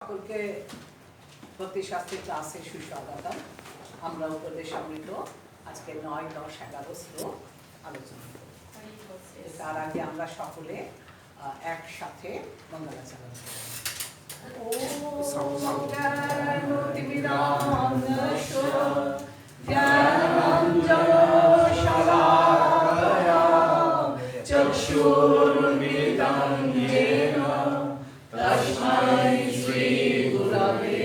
সকলকে ভক্তিশাস্ত্রের ক্লাসে সুস্বাগতম। আমরা উপদেশ অমৃত আজকে 9, 10, 11 শ্লোক আলোচনা করব। তার আগে আমরা সকলে একসাথে মঙ্গলাচরণ করব। তস্मै শ্রী গুরবে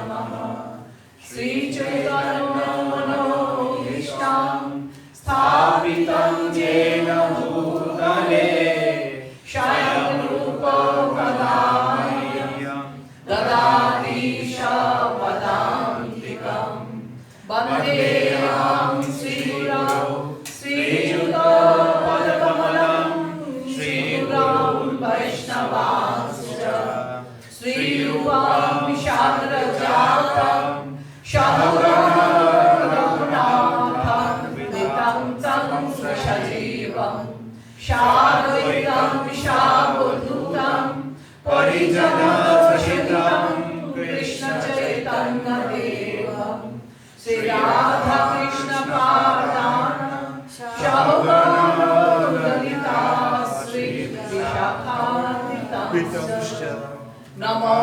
নমঃ। শ্রী চৈতন্যমনোভীষ্টং স্থাপিतं येन ভূতলে স্বয়ং রূপং গদামह्यं দদাতিশ পদান্তিকं বন্দেহং শ্রীগুরো শ্রীযুতো পদকমलं শ্রীগুরুं বৈষ্ণবাংশ্চ শ্রীরূপং বিশারজাতং সহগণরঘুনাথং নিত্যং तं সজীবং সাদ্বৈतं সাবধূतं পরিজনসহিतं কৃষ্ণ চৈতন্য দেবং শ্রী রাধা কৃষ্ণ পাদানাং সহগণললিতা শ্রী বিশাখান্বিতাংশ্চ নমো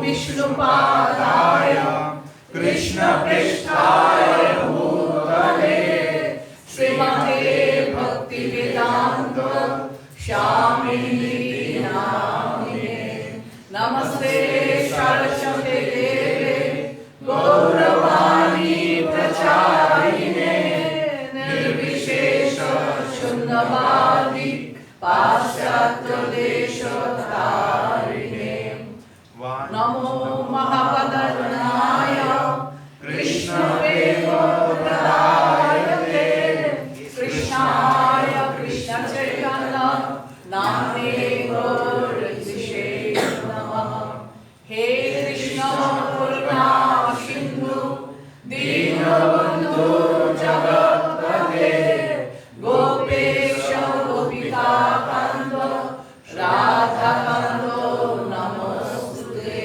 বিষ্ণুপাদায় কৃষ্ণপৃষ্ঠায় ভূতলে শ্রীমতে ভক্তিবেদান্ত স্বামিনী নামিনে নমস্তে সরস্বতী দেবে গৌরবাণী প্রচারিণে নির্বিশেষ শূন্যবাদী পাশ্চাত্য দেশতারিণে নমো মহাপদনায় কৃষ্ণ প্রেমপ্রদায়তে কৃষ্ণায় কৃষ্ণ চৈতন্য নামে গৌরীশে নমঃ। হে কৃষ্ণ করুণা সিন্ধু দীনবন্ধু জগৎপতে গোপেশ গোপিকাকান্ত রাধাকান্ত নমস্তুতে।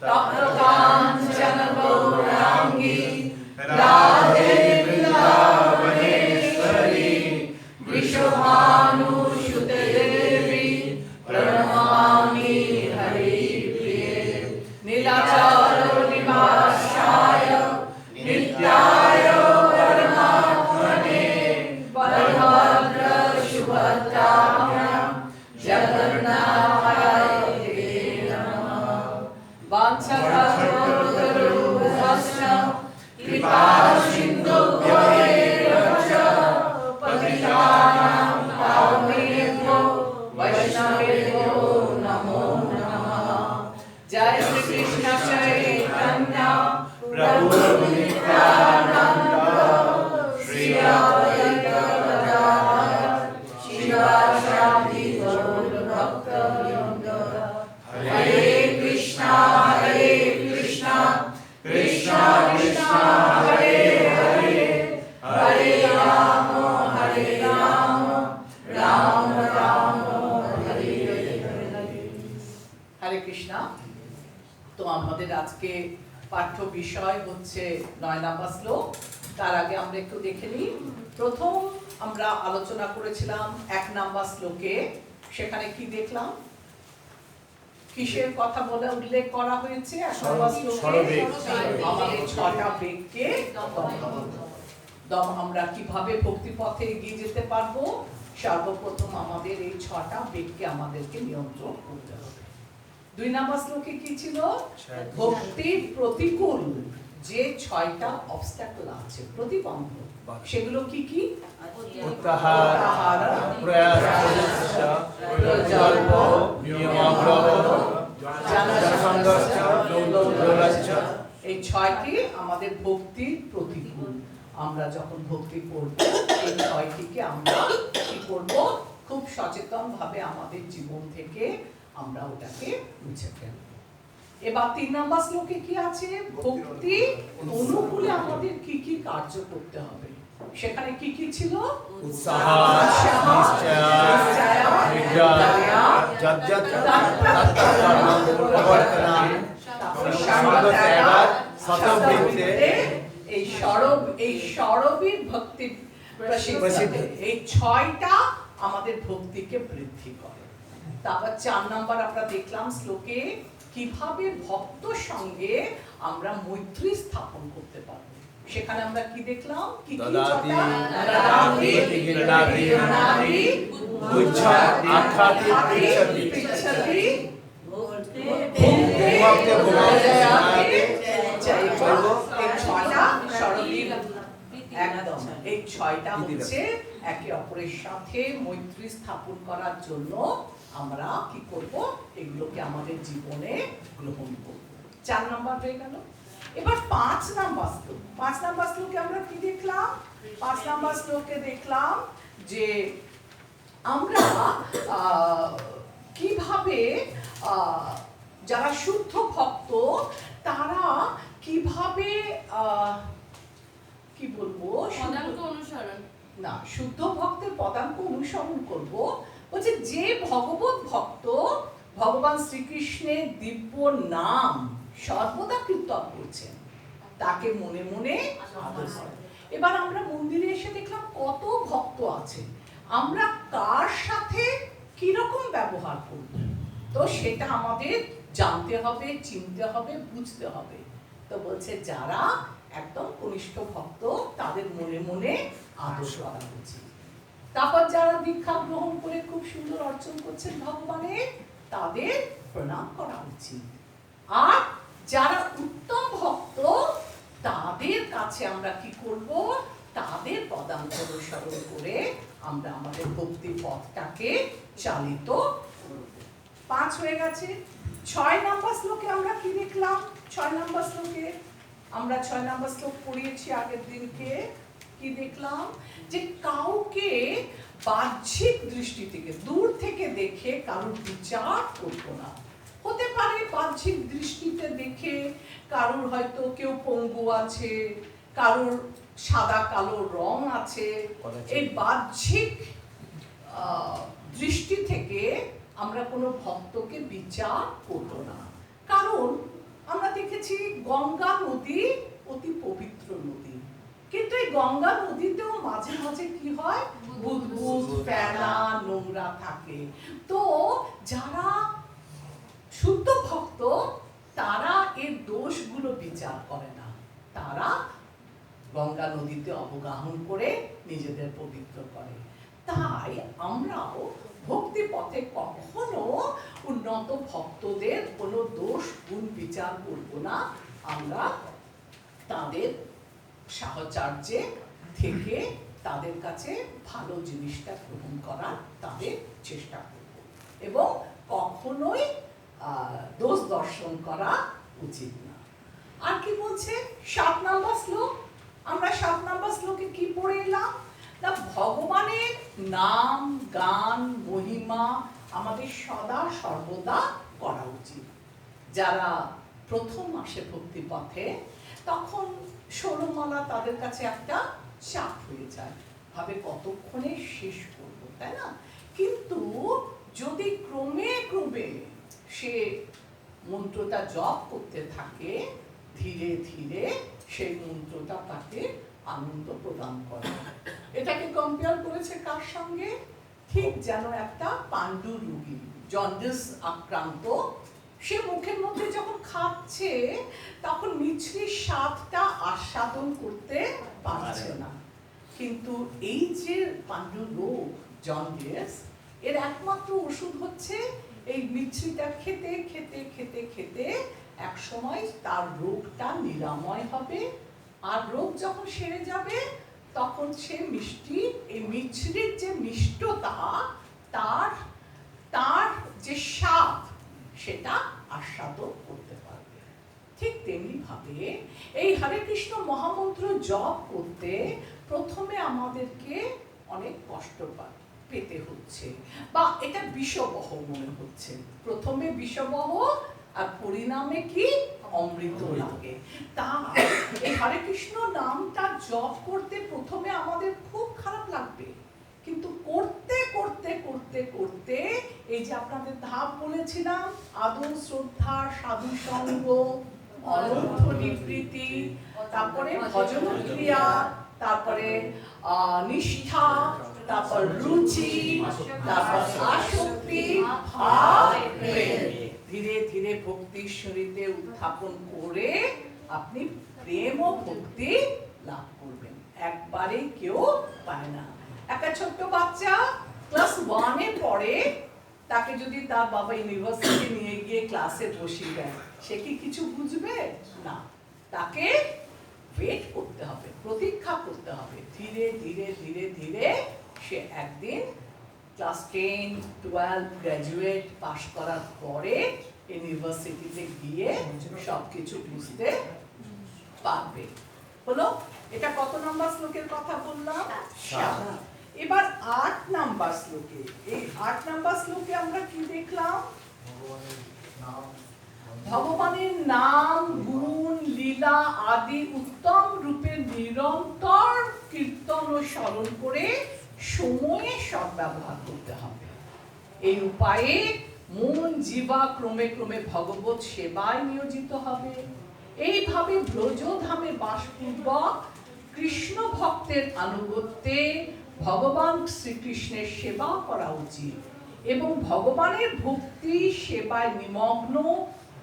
তপ্তকাঞ্চন গৌরাঙ্গী রাধে বৃন্দাবনেশ্বরী বৃষভানুসুতে দেবী প্রণমামি হরিপ্রিয়ে। নীলাচল নিবাসায় নিত্যায় পরমাত্মনে বলভদ্র সুভদ্রাভ্যাম জগন্নাথায় তে নমঃ। বাঞ্ছাকল্পতরুভ্যশ্চ কৃপা সিন্ধুভ্যেব চ পতিতানাং পাবনেভ্যো বৈষ্ণবেভ্যো নমো নমঃ। জয় শ্রী কৃষ্ণ চৈতন্য প্রভু নিত্যানন্দ শ্রী অদ্বৈত গদাধর শিবাসাদি গৌর ভক্তবৃন্দ। হরে কৃষ্ণ কৃষ্ণ কৃষ্ণ হরে হরে হরে রাম রাম রাম হরে হরে। হরে কৃষ্ণ। তো আমাদের আজকে পাঠ্য বিষয় হচ্ছে 9 নম্বর শ্লোক। তার আগে আমরা একটু দেখে নিই। প্রথম আমরা আলোচনা করেছিলাম 1 নম্বর শ্লোকে। সেখানে কি দেখলাম? কিসের কথা বলে উল্লেখ করা হয়েছে? আমাদের 6টা বেগকে আমরা কিভাবে ভক্তি পথে এগিয়ে যেতে পারবো। সর্বপ্রথম আমাদের এই 6টা বেগকে আমাদেরকে নিয়ন্ত্রণ করতে হবে। 2 নম্বর শ্লোকে কি ছিল? ভক্তির প্রতিকূল যে 6টা অবস্ট্যাকল আছে, প্রতিবন্ধ, সেগুলো কি কি? এই 6টি আমাদের ভক্তির প্রতিকূল। আমরা যখন ভক্তি করব এই 6টিকে আমরা কি করব? খুব সচেতন ভাবে আমাদের জীবন থেকে আমরা ওটাকে মুছে ফেলব। এবার 3 নম্বর শ্লোকে কি আছে? ভক্তি অনুকূলে আমাদের কি কি কার্য করতে হবে। সেখানে কি কি ছিল? उत्साह निश्चय যজ্জত তৎকর্মং প্রবর্তনং সর্বত্যাগাৎ শতবৃত্তে। এই সরবীর ভক্তি প্রসিদ্ধ। এই 6টা আমাদের ভক্তিকে বৃদ্ধি করে। তারপর 4 নাম্বার আমরা দেখলাম শ্লোকে কিভাবে ভক্তর সঙ্গে আমরা মৈত্রী স্থাপন করতে পারবো। সেখানে আমরা কি দেখলাম? কি কি দদাতি দদাতি গিন্নাতি গিন্নাতি বুঝ্ঝা আখাতি পৃচ্ছতি ভুঙ্ক্তে ভুঙ্ক্তে এই 6টা সরবীর একদম। এই 6টা হচ্ছে একে অপরের সাথে মৈত্রী স্থাপন করার জন্য আমরা কি করব? এগুলোকে আমাদের জীবনে গ্রহণ করব। 4 নাম্বার হয়ে গেল। এবার 5 নাম্বার শ্লোক। 5 নাম্বার শ্লোকে আমরা কি দেখলাম? 5 নাম্বার শ্লোকে দেখলাম যে আমরা কিভাবে যারা শুদ্ধ ভক্ত তারা কিভাবে কি বলবো পদাঙ্ক অনুসরণ না, শুদ্ধ ভক্তের পদাঙ্ক অনুসরণ করব। বলছে যে ভগবত ভক্ত ভগবান শ্রীকৃষ্ণের দিব্য নাম সর্বদা কীর্তন করছেন তাকে মনে মনে আদর করে। এবার আমরা মন্দিরে এসে দেখলাম কত ভক্ত আছে, আমরা কার সাথে কি রকম ব্যবহার করব তো সেটা আমাদের জানতে হবে, চিনতে হবে, বুঝতে হবে। তো বলছে যারা একদম কনিষ্ঠ ভক্ত তাদের মনে মনে আদর করা উচিত। তারপর যারা দীক্ষা গ্রহণ করে খুব সুন্দর অর্জন করছেন ভগবানের তাদের প্রণাম করা উচিত। আর যারা উত্তম ভক্ত তাদের কাছে আমরা কি করব? তাদের পদাঙ্ক অনুসরণ করে আমরা আমাদের ভক্তি পথটাকে চালিত করব। 5 হয়ে গেছে। 6 নাম্বার শ্লোকে আমরা কি দেখলাম? 6 নাম্বার শ্লোকে আমরা 6 নাম্বার শ্লোক পড়িয়েছি আগের দিনকে। কি দেখলাম? যে কাউকে বাহ্যিক দৃষ্টি থেকে দূর থেকে দেখে কারোর বিচার করব না। হতে পারে বাহ্যিক দৃষ্টিতে দেখে কারোর হয়তো কেউ পঙ্গু আছে, কারোর সাদা কালো রং আছে, এই বাহ্যিক দৃষ্টি থেকে আমরা কোনো ভক্তকে বিচার করব না। কারণ আমরা দেখেছি গঙ্গা নদী অতি পবিত্র নদী, কিন্তু এই গঙ্গা নদীতেও মাঝে মাঝে কি হয়? বুদবুদ ফেনা নোংরা থাকে। তো যারা শুদ্ধ ভক্ত তারা এর দোষগুলো বিচার করে না, তারা গঙ্গা নদীতে অবগাহন করে নিজেদের পবিত্র করে। তাই আমরাও ভক্তি পথে কখনো উন্নত ভক্তদের কোনো দোষ গুণ বিচার করব না। আমরা তাদের সাহচর্যে থেকে তাদের কাছে ভালো জিনিসটা গ্রহণ করার তাদের চেষ্টা করব এবং কখনোই দোষ দর্শন করা উচিত না। আর কি বলছে 7 নাম্বার শ্লোক? আমরা 7 নাম্বার শ্লোকে কি পড়ে এলাম? না, ভগবানের নাম গান মহিমা আমাদের সদা সর্বদা করা উচিত। যারা প্রথম আসে ভক্তি পথে তখন ষোলমালা তাদের কাছে একটা চাপ হয়ে যায়, ভাবে কতক্ষণে শেষ করব, তাই না? কিন্তু যদি ক্রমে ক্রমে সে মন্ত্রটা জপ করতে থাকে ধীরে ধীরে সেই মন্ত্রটা তাকে আনন্দ প্রদান করে। এটাকে কম্পেয়ার করেছে কার সঙ্গে? ঠিক যেন একটা পাণ্ডু রোগী, জন্ডিস আক্রান্ত, সে মুখের মধ্যে যখন খাচ্ছে তখন মিছরির স্বাদটা আস্বাদন করতে পারছে না। কিন্তু এই যে পাণ্ডু রোগ জন্ডিস, এর একমাত্র ওষুধ হচ্ছে এই মিছরিটা খেতে খেতে খেতে খেতে এক সময় তার রোগটা নিরাময় হবে। আর রোগ যখন সেরে যাবে তখন সে মিষ্টি, এই মিছরির যে মিষ্টতা, তার যে স্বাদ সেটা আস্বাদন করতে পারবে। ঠিক তেমনি ভাবে এই হরে কৃষ্ণ মহামন্ত্র জপ করতে প্রথমে আমাদেরকে অনেক কষ্ট পেতে হচ্ছে বা এটা বিষবহ মনে হচ্ছে। প্রথমে বিষবহ, আর পরিণামে কি অমৃত লাগে। তা এই হরে কৃষ্ণ নামটা জপ করতে প্রথমে আমাদের খুব খারাপ লাগবে, কিন্তু করতে করতে করতে করতে এই যে আপনাদের ধাপ বলেছিলাম, আদর শ্রদ্ধা, সাধু সঙ্গ, অনর্থ নিবৃত্তি, তারপরে ভজন ক্রিয়া, তারপরে নিষ্ঠা, তারপর রুচি, তারপর আসক্তি, ভাব, প্রেম, ধীরে ধীরে ভক্তির শরীরে উত্থাপন করে আপনি প্রেম ও ভক্তি লাভ করবেন। একবারে কেউ পায় না। একটা ছোট্ট বাচ্চা ক্লাস 1 এ পড়ে, তাকে যদি তার বাবা ইউনিভার্সিটি নিয়ে গিয়ে ক্লাসে বসিয়ে দেয়, সে কি কিছু বুঝবে না? তাকে ওয়েট করতে হবে, প্রতীক্ষা করতে হবে। ধীরে ধীরে ধীরে ধীরে সে একদিন ক্লাস 10, 12 গ্র্যাজুয়েট পাস করার পরে ইউনিভার্সিটিতে গিয়ে সবকিছু বুঝতে পারবে। হলো? এটা কত নাম্বার শ্লোকের কথা বললাম? 7। এবার 8 নাম্বার শ্লোকে, এই 8 নাম্বার শ্লোকে আমরা কি দেখলাম? ভগবানের নাম, গুণ, লীলা আদি উত্তম রূপে নিরন্তর কীর্তন ও স্মরণ করে সময়ে সদ্ব্যবহার করতে হবে। এই উপায়ে মন জীবা ক্রমে ক্রমে ভগবত সেবায় নিয়োজিত হবে। এইভাবে ব্রজধামে বাসপূর্বক কৃষ্ণ ভক্তের আনুগত্যে ভগবান শ্রীকৃষ্ণের সেবা করা উচিত এবং ভগবানের ভক্তি সেবায় নিমগ্ন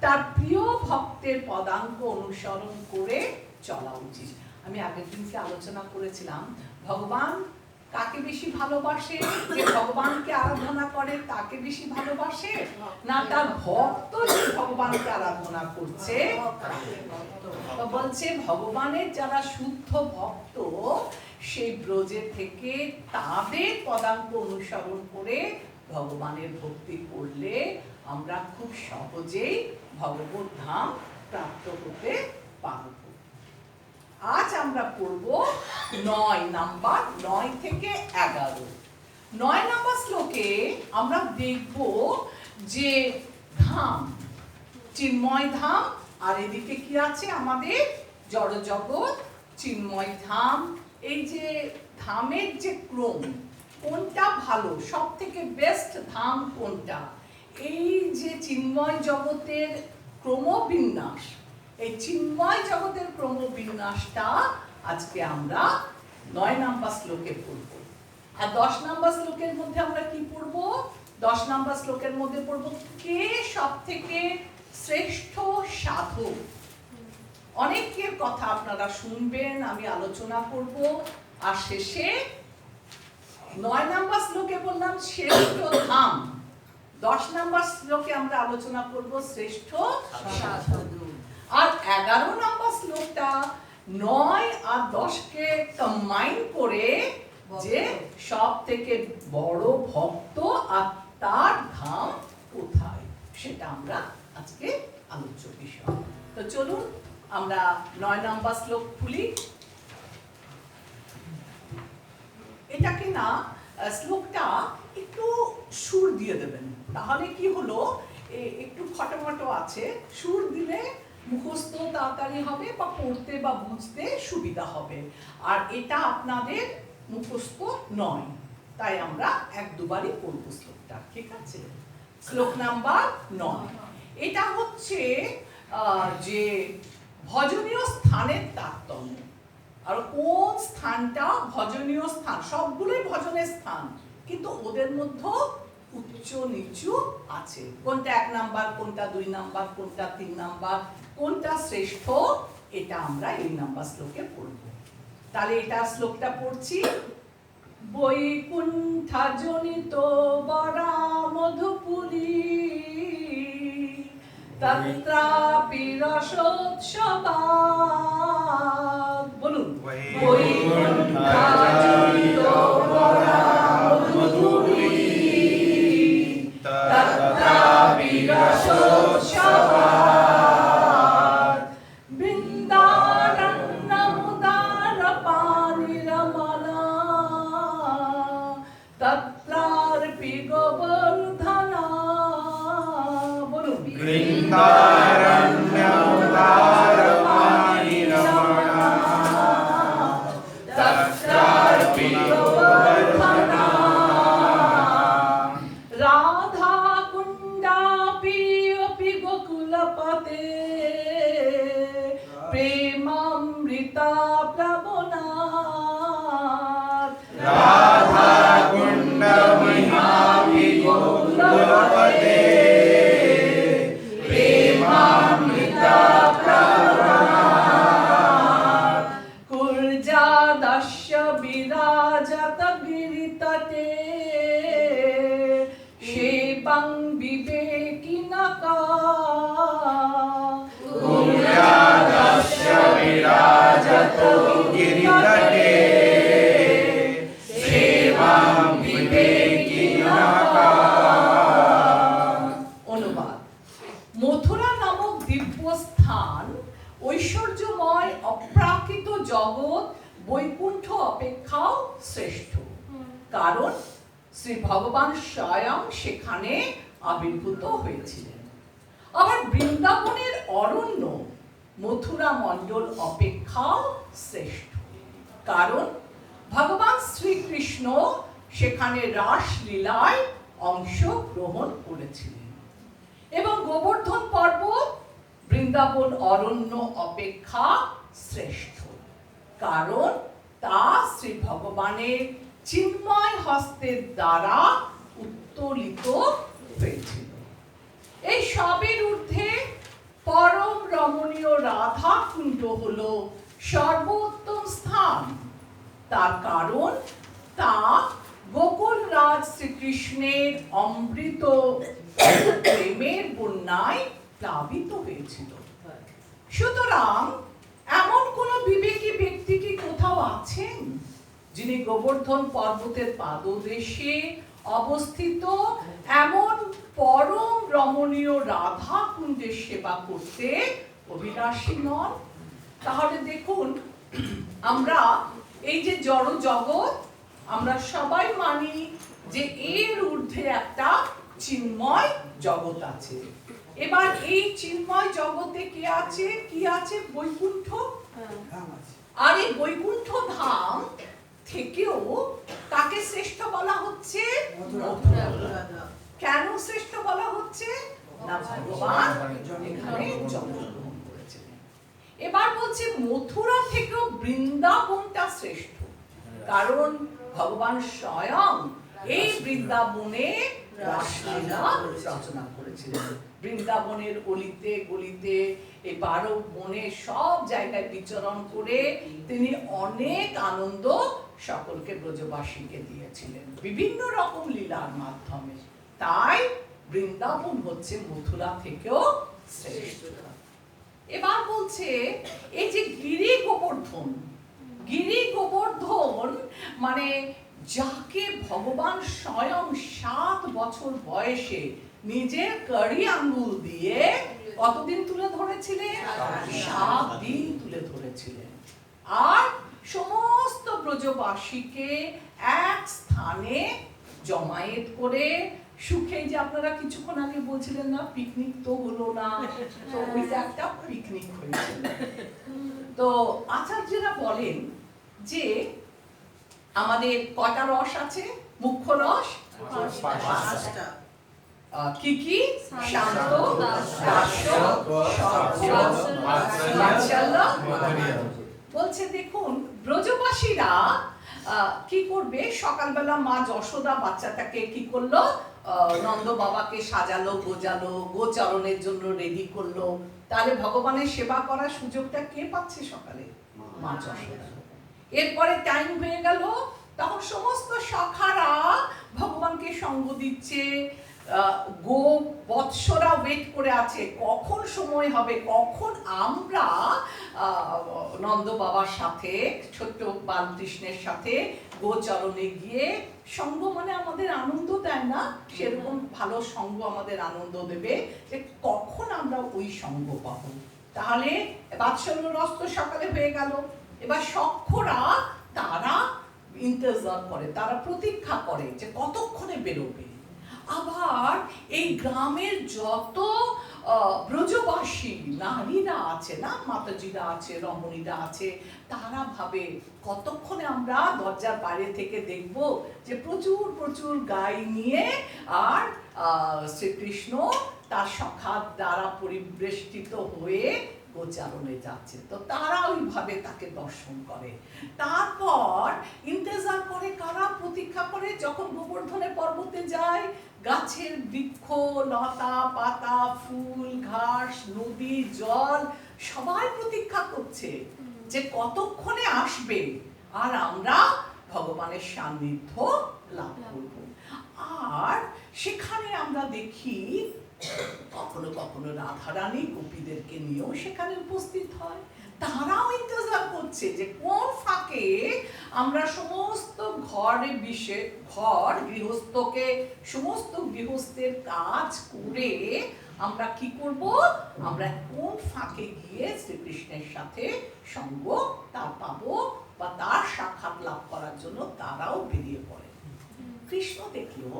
তার প্রিয় ভক্তের পদাঙ্ক অনুসরণ করে চলা উচিত। আমি আগের দিনকে আলোচনা করেছিলাম, ভগবান কাকে বেশি ভালোবাসে? যে ভগবানকে আরাধনা করে তাকে বেশি ভালোবাসে, না তার ভক্ত যে ভগবানকে আরাধনা করছে? তো বলছে ভগবানের যারা শুদ্ধ ভক্ত, সেই ব্রজে থেকে তাদের পদাঙ্ক অনুসরণ করে ভগবানের ভক্তি করলে আমরা খুব সহজেই ভগবত ধাম প্রাপ্ত হতে পারব। আজ আমরা পড়ব 9 নাম্বার, 9 থেকে 11। 9 নাম্বার শ্লোকে আমরা দেখব যে ধাম, চিন্ময় ধাম, আর এদিকে কি আছে আমাদের জড় জগৎ, চিন্ময় ধাম। এই যে ধামের যে ক্রম, কোনটা ভালো, সব থেকে বেস্ট ধাম কোনটা, এই যে চিন্ময় জগতের ক্রমবিন্যাস, এই চিন্ময় জগতের ক্রমবিন্যাসটা আজকে আমরা 9 নাম্বার শ্লোকে পড়ব। আর 10 নাম্বার শ্লোকের মধ্যে আমরা কি পড়ব? 10 নাম্বার শ্লোকের মধ্যে পড়ব কে সব থেকে শ্রেষ্ঠ সাধক। অনেকের কথা আপনারা শুনবেন, আমি আলোচনা করব। আর শেষে 9 নাম্বার শ্লোকে বললাম শ্রেষ্ঠ ধাম, 10 নাম্বার শ্লোকে আমরা আলোচনা করব শ্রেষ্ঠ সাধক। আর 11 নাম্বার শ্লোকটা 9 আর 10 কে কম্বাইন করে যে সব থেকে বড় ভক্ত আর তার ধাম কোথায়, সেটা আমরা আজকে আলোচ্য বিষয়। তো চলুন আমরা 9 নাম্বার শ্লোক খুলি। এটাকে না শ্লোকটা একটু সুর দিয়ে দেবেন, তাহলে কি হলো, একটু খটোমটো আছে, সুর দিলে মুখস্থ তাড়াতাড়ি হবে বা পড়তে বা বুঝতে সুবিধা হবে। আর এটা আপনাদের মুখস্থ নয়, তাই আমরা 1-2 বারই পড়ব শ্লোকটা, ঠিক আছে? শ্লোক নাম্বার 9। এটা হচ্ছে যে ভজনীয় স্থানের তারতম্য। আর কোন স্থানটা ভজনীয় স্থান? সবগুলোই ভজনের স্থান, কিন্তু ওদের মধ্যে উচ্চ নিচু আছে। কোনটা 1 নাম্বার, কোনটা 2 নাম্বার, কোনটা 3 নাম্বার, কোনটা শ্রেষ্ঠ, এটা আমরা এই নাম্বার শ্লোকে পড়ব। তাহলে এটা শ্লোকটা পড়ছি। বৈকুণ্ঠজনিত বরা মধুপুরী তত্রাপি রসোৎসবাৎ। বলুন, বৈকুণ্ঠজনিত বরা মধুপুরী তত্রাপি রসোৎসবাৎ। বৃন্দারণ্যমুদার পানিরমলা তত্রার্পি গোবর্ধনা। বলুন, বৃন্দারণ্যমুদার প্রেমামৃতা প্লাবনাৎ রাধা কুণ্ড মহিমামি গোকুলপদে প্রেমামৃতা প্লাবনাৎ কুর্জাদাস্য বিরাজত গিরিতটে সেবং বিবেকিনকা কুর্যাদস্য বিরাজত গিরিতটে সেবাং বিবেকিনকা। অনুবাদ: মথুরা নামক দিব্য স্থান ঐশ্বর্যময় অপ্রাকৃত জগৎ বৈকুণ্ঠ অপেক্ষাও শ্রেষ্ঠ, কারণ শ্রী ভগবান স্বয়ং সেখানে আবির্ভূত হয়েছিলেন। আবার বৃন্দাবনের অরণ্য মথুরা মণ্ডল অপেক্ষাও শ্রেষ্ঠ, কারণ ভগবান শ্রীকৃষ্ণ সেখানে রাসলীলায় অংশগ্রহণ করেছিলেন। এবং গোবর্ধন পর্বত বৃন্দাবন অরণ্য অপেক্ষা শ্রেষ্ঠ, কারণ তা শ্রী ভগবানের চিন্ময় হস্তের দ্বারা উত্তোলিত হয়েছিল। এই সবের ঊর্ধ্বে পরম রমণীয় রাধা কুণ্ড হল সর্বোত্তম স্থান। তার কারণ তা গোকুল রাজ শ্রীকৃষ্ণের অমৃত প্রেমের বন্যায় প্লাবিত হয়েছিল। সুতরাং এমন কোন বিবেকী ব্যক্তি কি কোথাও আছেন যিনি গোবর্ধন পর্বতের পাদদেশে অবস্থিত এমন পরম রমণীয় রাধা কুণ্ডের সেবা করতে অভিলাষী নন? তাহলে দেখুন, আমরা এই যে জড় জগৎ, আমরা সবাই মানি যে এর ঊর্ধ্বে একটা চিন্ময় জগৎ আছে। এবার এই চিন্ময় জগতে কে আছে? কি আছে? বৈকুণ্ঠ। আর এই বৈকুণ্ঠ ধাম থেকেও কাকে শ্রেষ্ঠ বলা হচ্ছে? কেন শ্রেষ্ঠ বলা হচ্ছে? না ভগবান এখানে জন্মগ্রহণ করেছিলেন। এবার বলছে মথুরা থেকেও বৃন্দাবনটা শ্রেষ্ঠ, কারণ ভগবান স্বয়ং এই বৃন্দাবনে রাসলীলা রচনা করেছিলেন। বৃন্দাবনের অলিতে গলিতে এই 12 বনে সব জায়গায় বিচরণ করে তিনি অনেক আনন্দ সকলকে ব্রজবাসীকে দিয়েছিলেন বিভিন্ন রকম লীলার মাধ্যমে। তাই বৃন্দাবন হচ্ছে মথুরা থেকেও শ্রেষ্ঠ। এবার বলছে এই যে গিরি গোবর্ধন, গিরি গোবর্ধন মানে যাকে ভগবান স্বয়ং 7 বছর বয়সে নিজের কড়ি আঙ্গুল দিয়ে কতদিন তুলে ধরেছিলেন? 7 দিন তুলে ধরেছিলেন। আর সমস্ত ব্রজবাসীকে এক স্থানে জমায়েত করে সুখে, যে আপনারা কিছুক্ষণ আগে বলছিলেন না পিকনিক তো হলো না, তো ওইটা একটা পিকনিক হয়েছিল। তো আচার্যরা বলেন যে আমাদের কয়টা রস আছে? মুখ্য রস 5টা। কি কি? শান্ত, দাস্য, বাৎসল্য। বলছে দেখুন, ব্রজবাসীরা কি করবে? সকালবেলা মা যশোদা বাচ্চাটাকে কি করলো? নন্দ বাবাকে সাজালো, গোজালো, গোচরণের জন্য রেডি করলো। তাহলে ভগবানের সেবা করার সুযোগটা কে পাচ্ছে সকালে? মা যশোদা। এরপরে টাইম হয়ে গেল, তখন সমস্ত সখারা ভগবানকে সঙ্গ দিচ্ছে, গো বৎসরা ওয়েট করে আছে কখন সময় হবে, কখন আমরা নন্দ বাবার সাথে, ছোট্ট বালকৃষ্ণের সাথে গোচরণে গিয়ে সঙ্গ, মানে আমাদের আনন্দ দেয় না, সেরকম ভালো সঙ্গ আমাদের আনন্দ দেবে, যে কখন আমরা ওই সঙ্গ পাবো। তাহলে বাৎসল্য রস তো সকালে হয়ে গেল। এবার সখ্যরা তারা ইন্তজার করে, তারা প্রতীক্ষা করে যে কতক্ষণে বেরোবে। আবার এই গ্রামের যত ব্রজবাসী নারীরা আছে না, মাতাজিরা আছে, রমণীরা আছে, তারা ভাবে কতক্ষণে আমরা দরজার বাইরে থেকে দেখব যে প্রচুর প্রচুর গাই নিয়ে আর শ্রীকৃষ্ণ তার সখার দ্বারা পরিবেষ্টিত হয়ে গোচারণে যাচ্ছে, তো তারা ওইভাবে তাকে দর্শন করে। তারপর ইন্তজার করে কারা, প্রতীক্ষা করে যখন গোবর্ধনের পর্বতে যায়, গাছের বৃক্ষ, লতা পাতা, ফুল ঘাস, নদী, জল সবাই প্রতীক্ষা করছে যে কতক্ষণে আসবে আর আমরা ভগবানের সান্নিধ্য লাভ করব। আর সেখানে আমরা দেখি কখনো কখনো রাধারানী গোপীদেরকে নিয়েও সেখানে উপস্থিত হয়। তারাও ইন্তজার করছে যে কোন ফাঁকে আমরা সমস্ত ঘর গৃহস্থকে, সমস্ত গৃহস্থের কাজ করে আমরা কি করব, আমরা কোন ফাঁকে গিয়ে শ্রীকৃষ্ণের সাথে সঙ্গ তার পাবো বা তার সাক্ষাৎ লাভ করার জন্য তারাও বেরিয়ে পড়ে। কৃষ্ণ দেখলো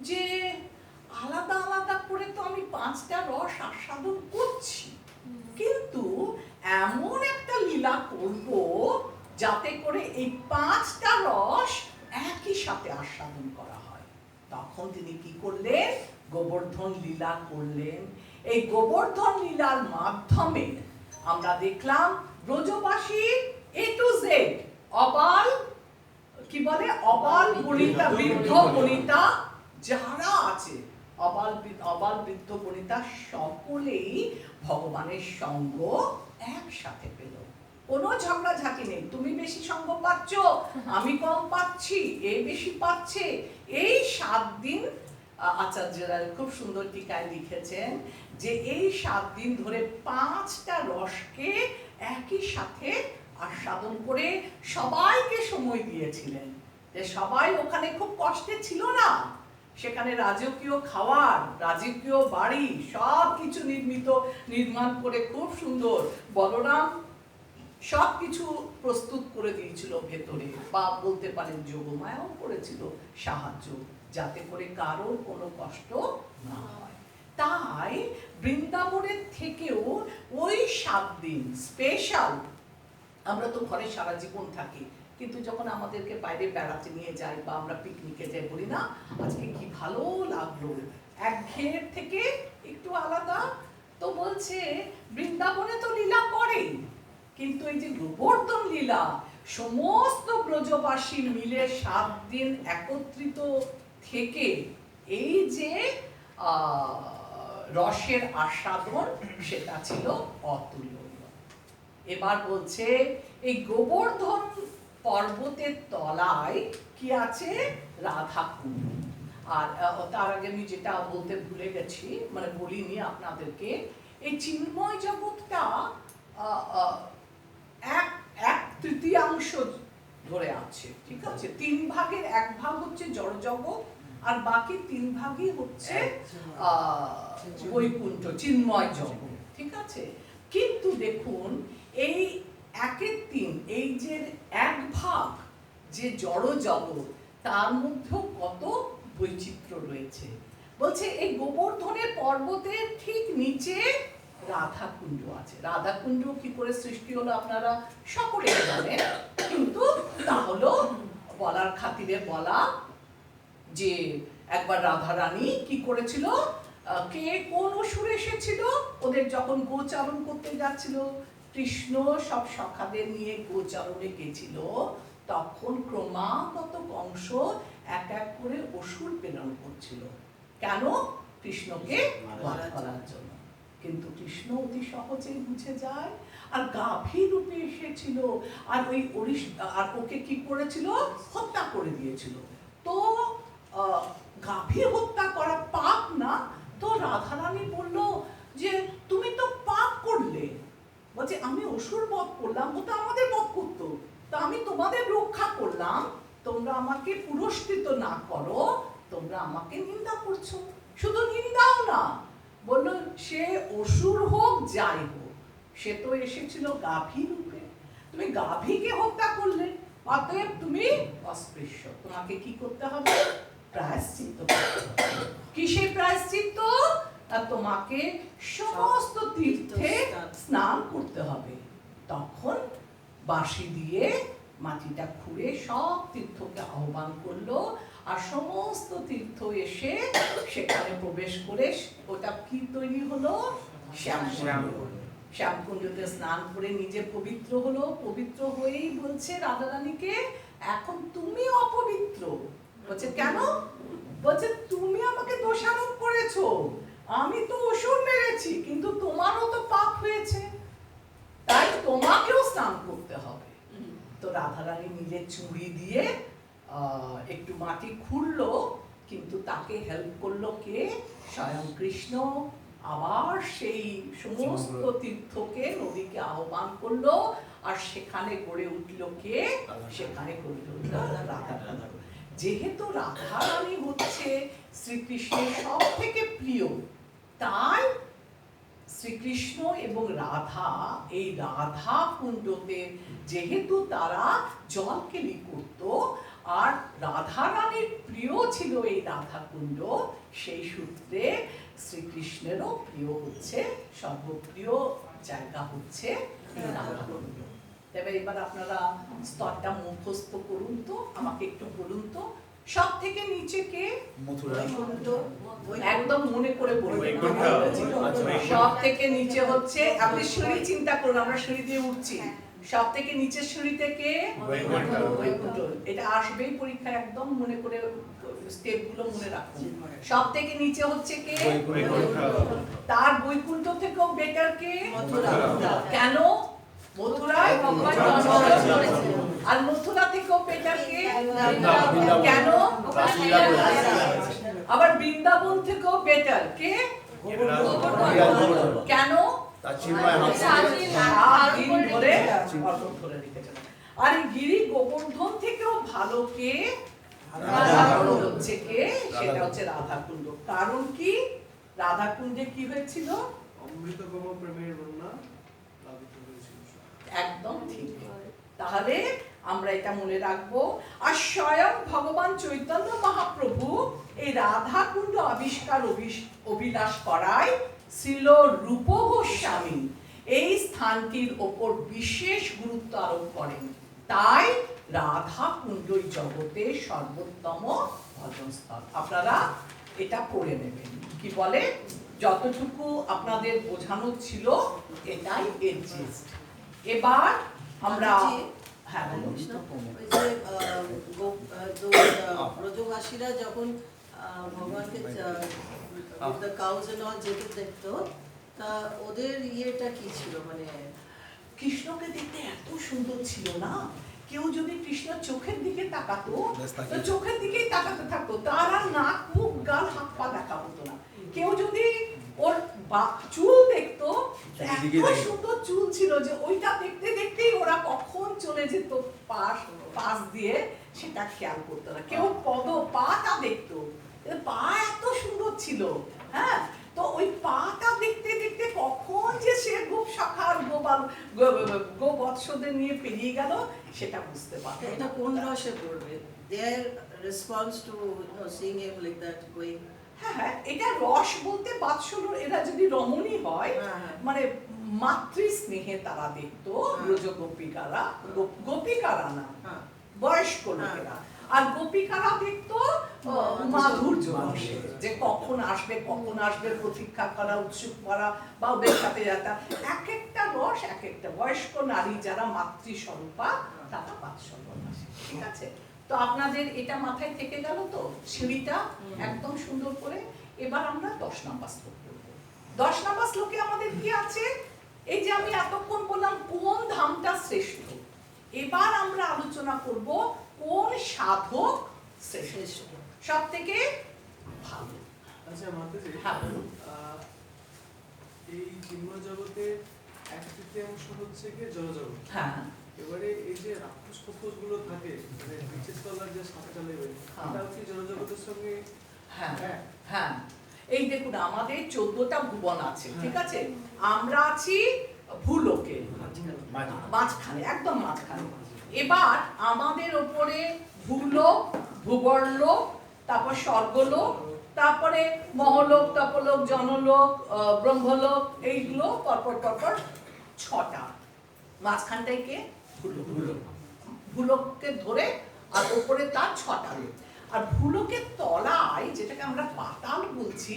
যে আলাদা আলাদা করে তো আমি 5টা রস আস্বাদন করছি, কিন্তু এমন একটা লীলা করব যাতে করে এই 5টা রস একই সাথে আস্বাদন করা হয়। তখন তিনি কি করলেন, গোবর্ধন লীলা করলেন। এই গোবর্ধন লীলার মাধ্যমে আমরা দেখলাম ব্রজবাসী A to Z, অবাল কি বলে, অবাল বনিতা, বৃদ্ধ বনিতা যারা আছে, অবাল বৃদ্ধ বনিতা সকলেই ভগবানের সঙ্গ একসাথে পেল। কোনো ঝগড়াঝাঁটি নেই, তুমি বেশি সঙ্গ পাচ্ছ, আমি কম পাচ্ছি, এ বেশি পাচ্ছে। এই 7 দিন আচার্যরা খুব সুন্দর টিকায় লিখেছেন যে এই 7 দিন ধরে 5টা রসকে একই সাথে আস্বাদন করে সবাইকে সময় দিয়েছিলেন। যে সবাই ওখানে খুব কষ্টে ছিল না, সেখানে রাজকীয় খাবার, রাজকীয় বাড়ি সব কিছু নির্মাণ করে খুব সুন্দর বলরাম সব কিছু প্রস্তুত করে দিয়েছিল ভেতরে, বা বলতে পারেন যোগমায়াও করেছিল সাহায্য, যাতে করে কারোর কোনো কষ্ট না হয়। তাই বৃন্দাবনের থেকেও ওই 7 দিন স্পেশাল। আমরা তো ঘরে সারা জীবন থাকি, কিন্তু যখন আমাদেরকে বাইরে বেড়াতে নিয়ে যায় বা আমরা পিকনিকে যাই, বলি না আজকে কি ভালো লাগলো, একঘেয়ের থেকে একটু আলাদা। তো বলছে বৃন্দাবনে তো লীলা করে, কিন্তু এই যে গোবর্ধন লীলা সমস্ত ব্রজবাসী মিলে 7 দিন একত্রিত থেকে এই যে রসের আস্বাদন, সেটা ছিল অতুলনীয়। এবার বলছে এই গোবর্ধন পর্বতের তলায় কি আছে, রাধা কুণ্ড। আর তার আগে আমি যেটা বলতে ভুলে গেছি, মানে বলিনি আপনাদেরকে, এই চিন্ময় জগৎটা 1/3 ধরে আছে, ঠিক আছে। 3 ভাগের 1 ভাগ হচ্ছে জড় জগৎ, আর বাকি 3 ভাগই হচ্ছে বৈকুণ্ঠ, চিন্ময় জগৎ, ঠিক আছে। কিন্তু দেখুন এই 1/3, এই যে 1 ভাগ যে জড় জগৎ, তার মধ্যেও কত বৈচিত্র্য রয়েছে। বলছে এই গোবর্ধনের পর্বতের ঠিক নিচে রাধাকুণ্ড আছে। রাধাকুণ্ড কি করে সৃষ্টি হলো আপনারা সকলেই জানেন, কিন্তু তা হলো বলার খাতিরে বলা যে একবার রাধা রানী কি করেছিল, কে কোন অসুর এসেছিল ওদের যখন গোচারণ করতে যাচ্ছিল, কৃষ্ণ সব সখাদের নিয়ে গোচারণে গেছিল, তখন ক্রমাগত কংস এক এক করে অসুর প্রেরণ করছিল। কেন? কৃষ্ণকে বধ করার জন্য। কিন্তু কৃষ্ণ অতি সহজেই বুঝে যায়, আর গাভী রূপে এসেছিল, আর ওই আর ওকে কি করেছিল, হত্যা করে দিয়েছিল। তো গাভী হত্যা করা পাপ না? তো রাধারানী বলল যে তুমি তো পাপ করলে। বলছে আমি অসুর বধ করলাম, ও তো আমাদের বধ করতো, তা আমি তোমাদের রক্ষা করলাম, তোমরা আমাকে পুরস্কৃত না করো, তোমরা আমাকে নিন্দা করছো। শুধু নিন্দাও না, বললো সে অসুর হোক যাই হোক, সে তো এসেছিল গাভী রূপে, তুমি গাভীকে হত্যা করলে, অতএব তুমি অস্পৃশ্য, তোমাকে কি করতে হবে, প্রায়শ্চিত্ত করতে হবে। কিসের প্রায়শ্চিত্ত? তোমাকে সমস্ত তীর্থে স্নান করতে হবে। তখন বাঁশি দিয়ে মাটিটা খুঁড়ে সব তীর্থকে আহ্বান করলো, আর সমস্ত তীর্থ এসে সেখানে প্রবেশ করে ওটা কি তৈরি হলো? শ্যামকুণ্ড। শ্যামকুণ্ডতে স্নান করে নিজে পবিত্র হলো, পবিত্র হয়েই বলছে রাধারানীকে এখন তুমি অপবিত্র। বলছে কেন? বলছে তুমি আমাকে দোষারোপ করেছো, আমি তো অসুর মেরেছি কিন্তু তোমারও তো পাপ হয়েছে, তাই তোমাকেও স্নান করতে হবে। তো রাধারানী নিজে চুড়ি দিয়ে একটু মাটি খুঁড়লো, কিন্তু তাকে হেল্প করলো কে? স্বয়ং কৃষ্ণ। আবার সেই সমস্ত তীর্থকে নদীকে আহ্বান করলো, আর সেখানে গড়ে উঠলো কে? সেখানে গড়ে উঠলো রাধারানী। যেহেতু রাধারানী হচ্ছে শ্রীকৃষ্ণের সব থেকে প্রিয়, তাই শ্রীকৃষ্ণ এবং রাধা এই রাধা কুণ্ডতে যেহেতু তারা জলকেলি করত, আর রাধারানীর প্রিয় ছিল এই রাধা কুণ্ড, সেই সূত্রে শ্রীকৃষ্ণেরও প্রিয় হচ্ছে, সর্বপ্রিয় জায়গা হচ্ছে এই রাধা কুণ্ড। তবে এবার আপনারা স্তরটা মুখস্থ করুন তো, আমাকে একটু বলুন তো সব থেকে নিচে কে? একদম মনে করে বলবেন। সব থেকে নিচে হচ্ছে, আপনি সিঁড়ি চিন্তা করুন, আমরা সিঁড়ি দিয়ে উঠছি, সব থেকে নিচের সিঁড়িতে কে? বৈকুণ্ঠ। এটা আসবেই পরীক্ষায়, একদম মনে করে স্টেপ গুলো মনে রাখুন। সব থেকে নিচে হচ্ছে কে? তার বৈকুণ্ঠ থেকেও বেটার কে? কেন? মথুরায় ভগবান জন্মগ্রহণ করেছিলেন। আর মথুরা থেকেও বেটার কে? কেন? আবার বৃন্দাবন থেকেও বেটার কে? কেন? আর গিরি গোবর্ধন থেকেও ভালো কে? হচ্ছে কে? সেটা হচ্ছে রাধাকুণ্ড। কারণ কি? রাধাকুণ্ডে কি হয়েছিল? অমৃতগম প্রেমের বন্যা প্লাবিত হয়েছিল। একদম ঠিক। তাহলে আমরা এটা মনে রাখবো। আর স্বয়ং ভগবান চৈতন্য মহাপ্রভু এই রাধা কুণ্ড আবিষ্কার অভিলাষ করায় শ্রীল রূপ গোস্বামী এই স্থানটির ওপর বিশেষ গুরুত্ব আরোপ করেন। তাই রাধা কুণ্ডই জগতের সর্বোত্তম ভজন স্থল। আপনারা এটা পড়ে নেবেন। কি বলে? যতটুকু আপনাদের বোঝানো ছিল এটাই এর জিস্ট। এবার আমরা হ্যাঁ বলুন। ব্রজবাসীরা যখন ভগবানকে কাউজ এন্ড অল যেতে দেখতো, তা ওদের ইয়েটা কি ছিল? মানে কৃষ্ণকে দেখতে এত সুন্দর ছিল না, কেউ যদি কৃষ্ণ চোখের দিকে তাকাতো তো চোখের দিকেই তাকাতে থাকতো, তার আর নাক মুখ গাল হাত পা দেখা হতো না। কেউ যদি ওর চুল দেখতো, এত সুন্দর চুল ছিল যে ওইটা দেখতে দেখতেই ওরা কখন চলে যেত পাশ দিয়ে সেটা খেয়াল করতো না। কেউ পাটা দেখতো, পা এত সুন্দর ছিল। হ্যাঁ, তো ওই পাটা দেখতে দেখতে কখন যে সে গোপ শাখার গোবৎসদের নিয়ে পেরিয়ে গেল সেটা বুঝতে পারতো। এটা কোন রসে পড়বে? Their response to seeing him like that going. হ্যাঁ, এটা রস বলতে বাৎসল্য, এরা যদি রমণী হয় মানে মাতৃ স্নেহে তারা দেখতো ব্রজ গোপিকারা, গোপিকারা না বয়স্ক লোকেরা, আর গোপিকারা দেখতো মাধুর্য রসে, যে কখন আসবে প্রতীক্ষা করা, উৎসুক করা বা ওদের সাথে যাতা। এক একটা রস এক একটা, বয়স্ক নারী যারা মাতৃস্বরূপা তারা বাৎসল্য রসে। ঠিক আছে, তো আপনাদের এটা মাথায় থেকে গেল তো সিঁড়িটা একদম সুন্দর করে। এবার আমরা 10 নম্বর শ্লোক পড়ব। 10 নম্বর শ্লোকে আমাদের কি আছে? এই যে আমি এতক্ষণ বললাম কোন ধামটা শ্রেষ্ঠ, এবার আমরা আলোচনা করব কোন সাধক শ্রেষ্ঠ, সব থেকে ভালো। আচ্ছা মাতাজি, হ্যাঁ বলুন। এই চিন্ময় জগতের 1/3 হচ্ছে কি জড়জগৎ। হ্যাঁ, এবারে এই যে রাক্ষস ফোকস গুলো থাকে, মানে নিচের তলার যে 7টা লেভেল, এটাও কি জড়জগতের সঙ্গে? হ্যাঁ হ্যাঁ, এই দেখুন আমাদের 14টা ভুবন আছে, ঠিক আছে? আমরা আছি ভূলোকে মাঝখানে, একদম মাঝখানে। এবার আমাদের উপরে ভূলোক, ভূবরলোক, তারপর স্বর্গলোক, তারপরে মহলোক, তপলোক, জনলোক, ব্রহ্মলোক, এইগুলো পরপর 6টা। মাঝখানটাই কে? ভূলোক। ভূলোককে ধরে আর উপরে তার 6টা লোক। আর ভূলোকের তলায় যেটাকে আমরা পাতাল বলছি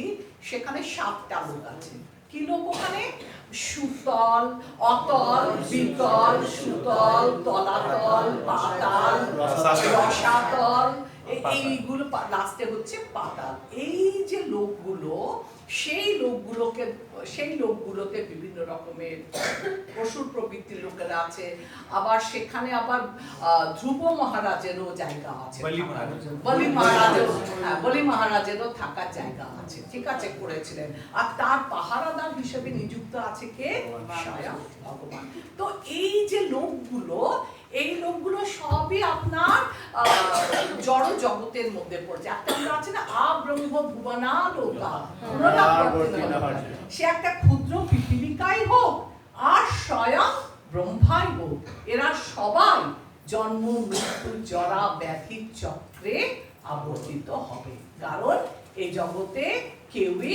সেখানে 7টা লোক আছে। কি লোক ওখানে? সুতল, অতল, বিতল, সুতল, তলাতল, পাতাল, রসাতল, এইগুলো লাস্টে হচ্ছে পাতাল। এই যে লোকগুলো, সেই লোকগুলোতে বিভিন্ন রকমের পশুর প্রবৃত্তির লোকেরা আছে। আবার সেখানে আবার ধ্রুব মহারাজেরও জায়গা আছে, বলি মহারাজেরও থাকার জায়গা আছে, ঠিক আছে, করেছিলেন। আর তার পাহারাদার হিসেবে নিযুক্ত আছে কে? স্বয়ং ভগবান। তো এই যে লোকগুলো, এই লোকগুলো সবই আপনার জড় জগতের মধ্যে পড়ছে। একটা আমরা আছে না, আব্রহ্ম ভুবনা লোকা, সে একটা ক্ষুদ্র পিপীলিকাই হোক আর স্বয়ং ব্রহ্মাই হোক, এরা সবাই জন্ম মৃত্যু জরা ব্যাধির চক্রে আবর্তিত হবে, কারণ এই জগতে কেউই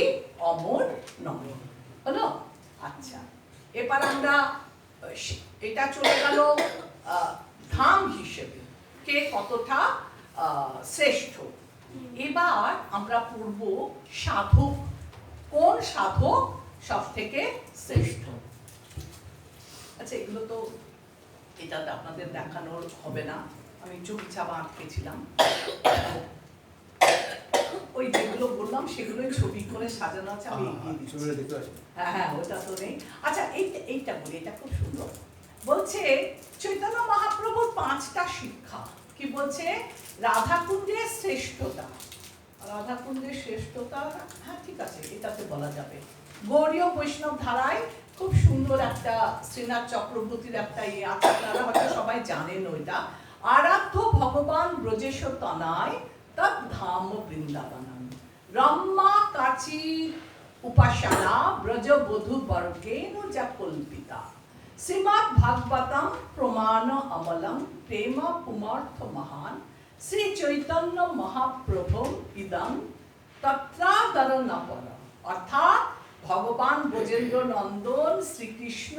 অমর নয়। হলো? আচ্ছা, এবার আমরা এটা চলে গেল ধাম হিসেবে কে কতটা শ্রেষ্ঠ। এবার আমরা পড়ব সাধক, কোন সাধক সব থেকে শ্রেষ্ঠ। আচ্ছা, এগুলো তো এটাতে আপনাদের দেখানোর হবে না, আমি চুপচাপ আটকেছিলাম। ওই যেগুলো বললাম সেগুলোই ছবি করে সাজানো আছে, আমি এগিয়ে দিচ্ছি। হ্যাঁ, ওটা তো নেই। আচ্ছা, এইটা বলি, এটা খুব সুন্দর। বলছে চৈতন্য মহাপ্রভুর 5টা শিক্ষা। কি বলছে? রাধাকুণ্ডের শ্রেষ্ঠতা, রাধাকুণ্ডের শ্রেষ্ঠতা, হ্যাঁ ঠিক আছে, এটাতে বলা যাবে। গৌড়ীয় বৈষ্ণব ধারায় খুব সুন্দর একটা শ্রীনাথ চক্রবর্তীর একটা ইয়ে আছে, আপনারা হয়তো সবাই জানেন ওইটা। আরাধ্য ভগবান ব্রজেশ তনায় তৎ ধাম বৃন্দাবনম, রম্মা কাচি উপাসনা ব্রজ বধূ বর্গেন যা কল্পিতা, শ্রীমদ্ ভাগবতম প্রমাণ অমলম প্রেম পুমার্থ মহান, শ্রী চৈতন্য মহাপ্রভু ইদম তত্রাদরণপর। অর্থাৎ ভগবান ব্রজেন্দ্র নন্দন শ্রীকৃষ্ণ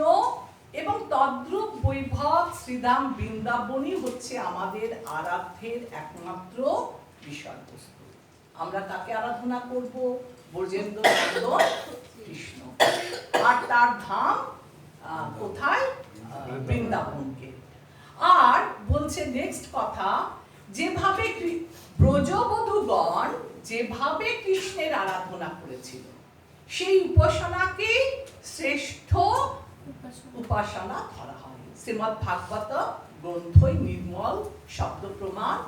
এবং তদ্রূপ বৈভব শ্রীধাম বৃন্দাবনই হচ্ছে আমাদের আরাধ্যের একমাত্র বিষয়বস্তু। আমরা তাকে আরাধনা করব, ব্রজেন্দ্র নন্দন কৃষ্ণ, আর তার ধাম কোথায়? বৃন্দাবনকে। আর বলছে নেক্সট কথা, যেভাবে ব্রজবধূগণ যেভাবে কৃষ্ণের আরাধনা করেছিল সেই উপাসনাকে শ্রেষ্ঠ উপাসনা ধরা হয়। শ্রীমদ্ ভাগবত গ্রন্থই নির্মল শব্দ প্রমাণ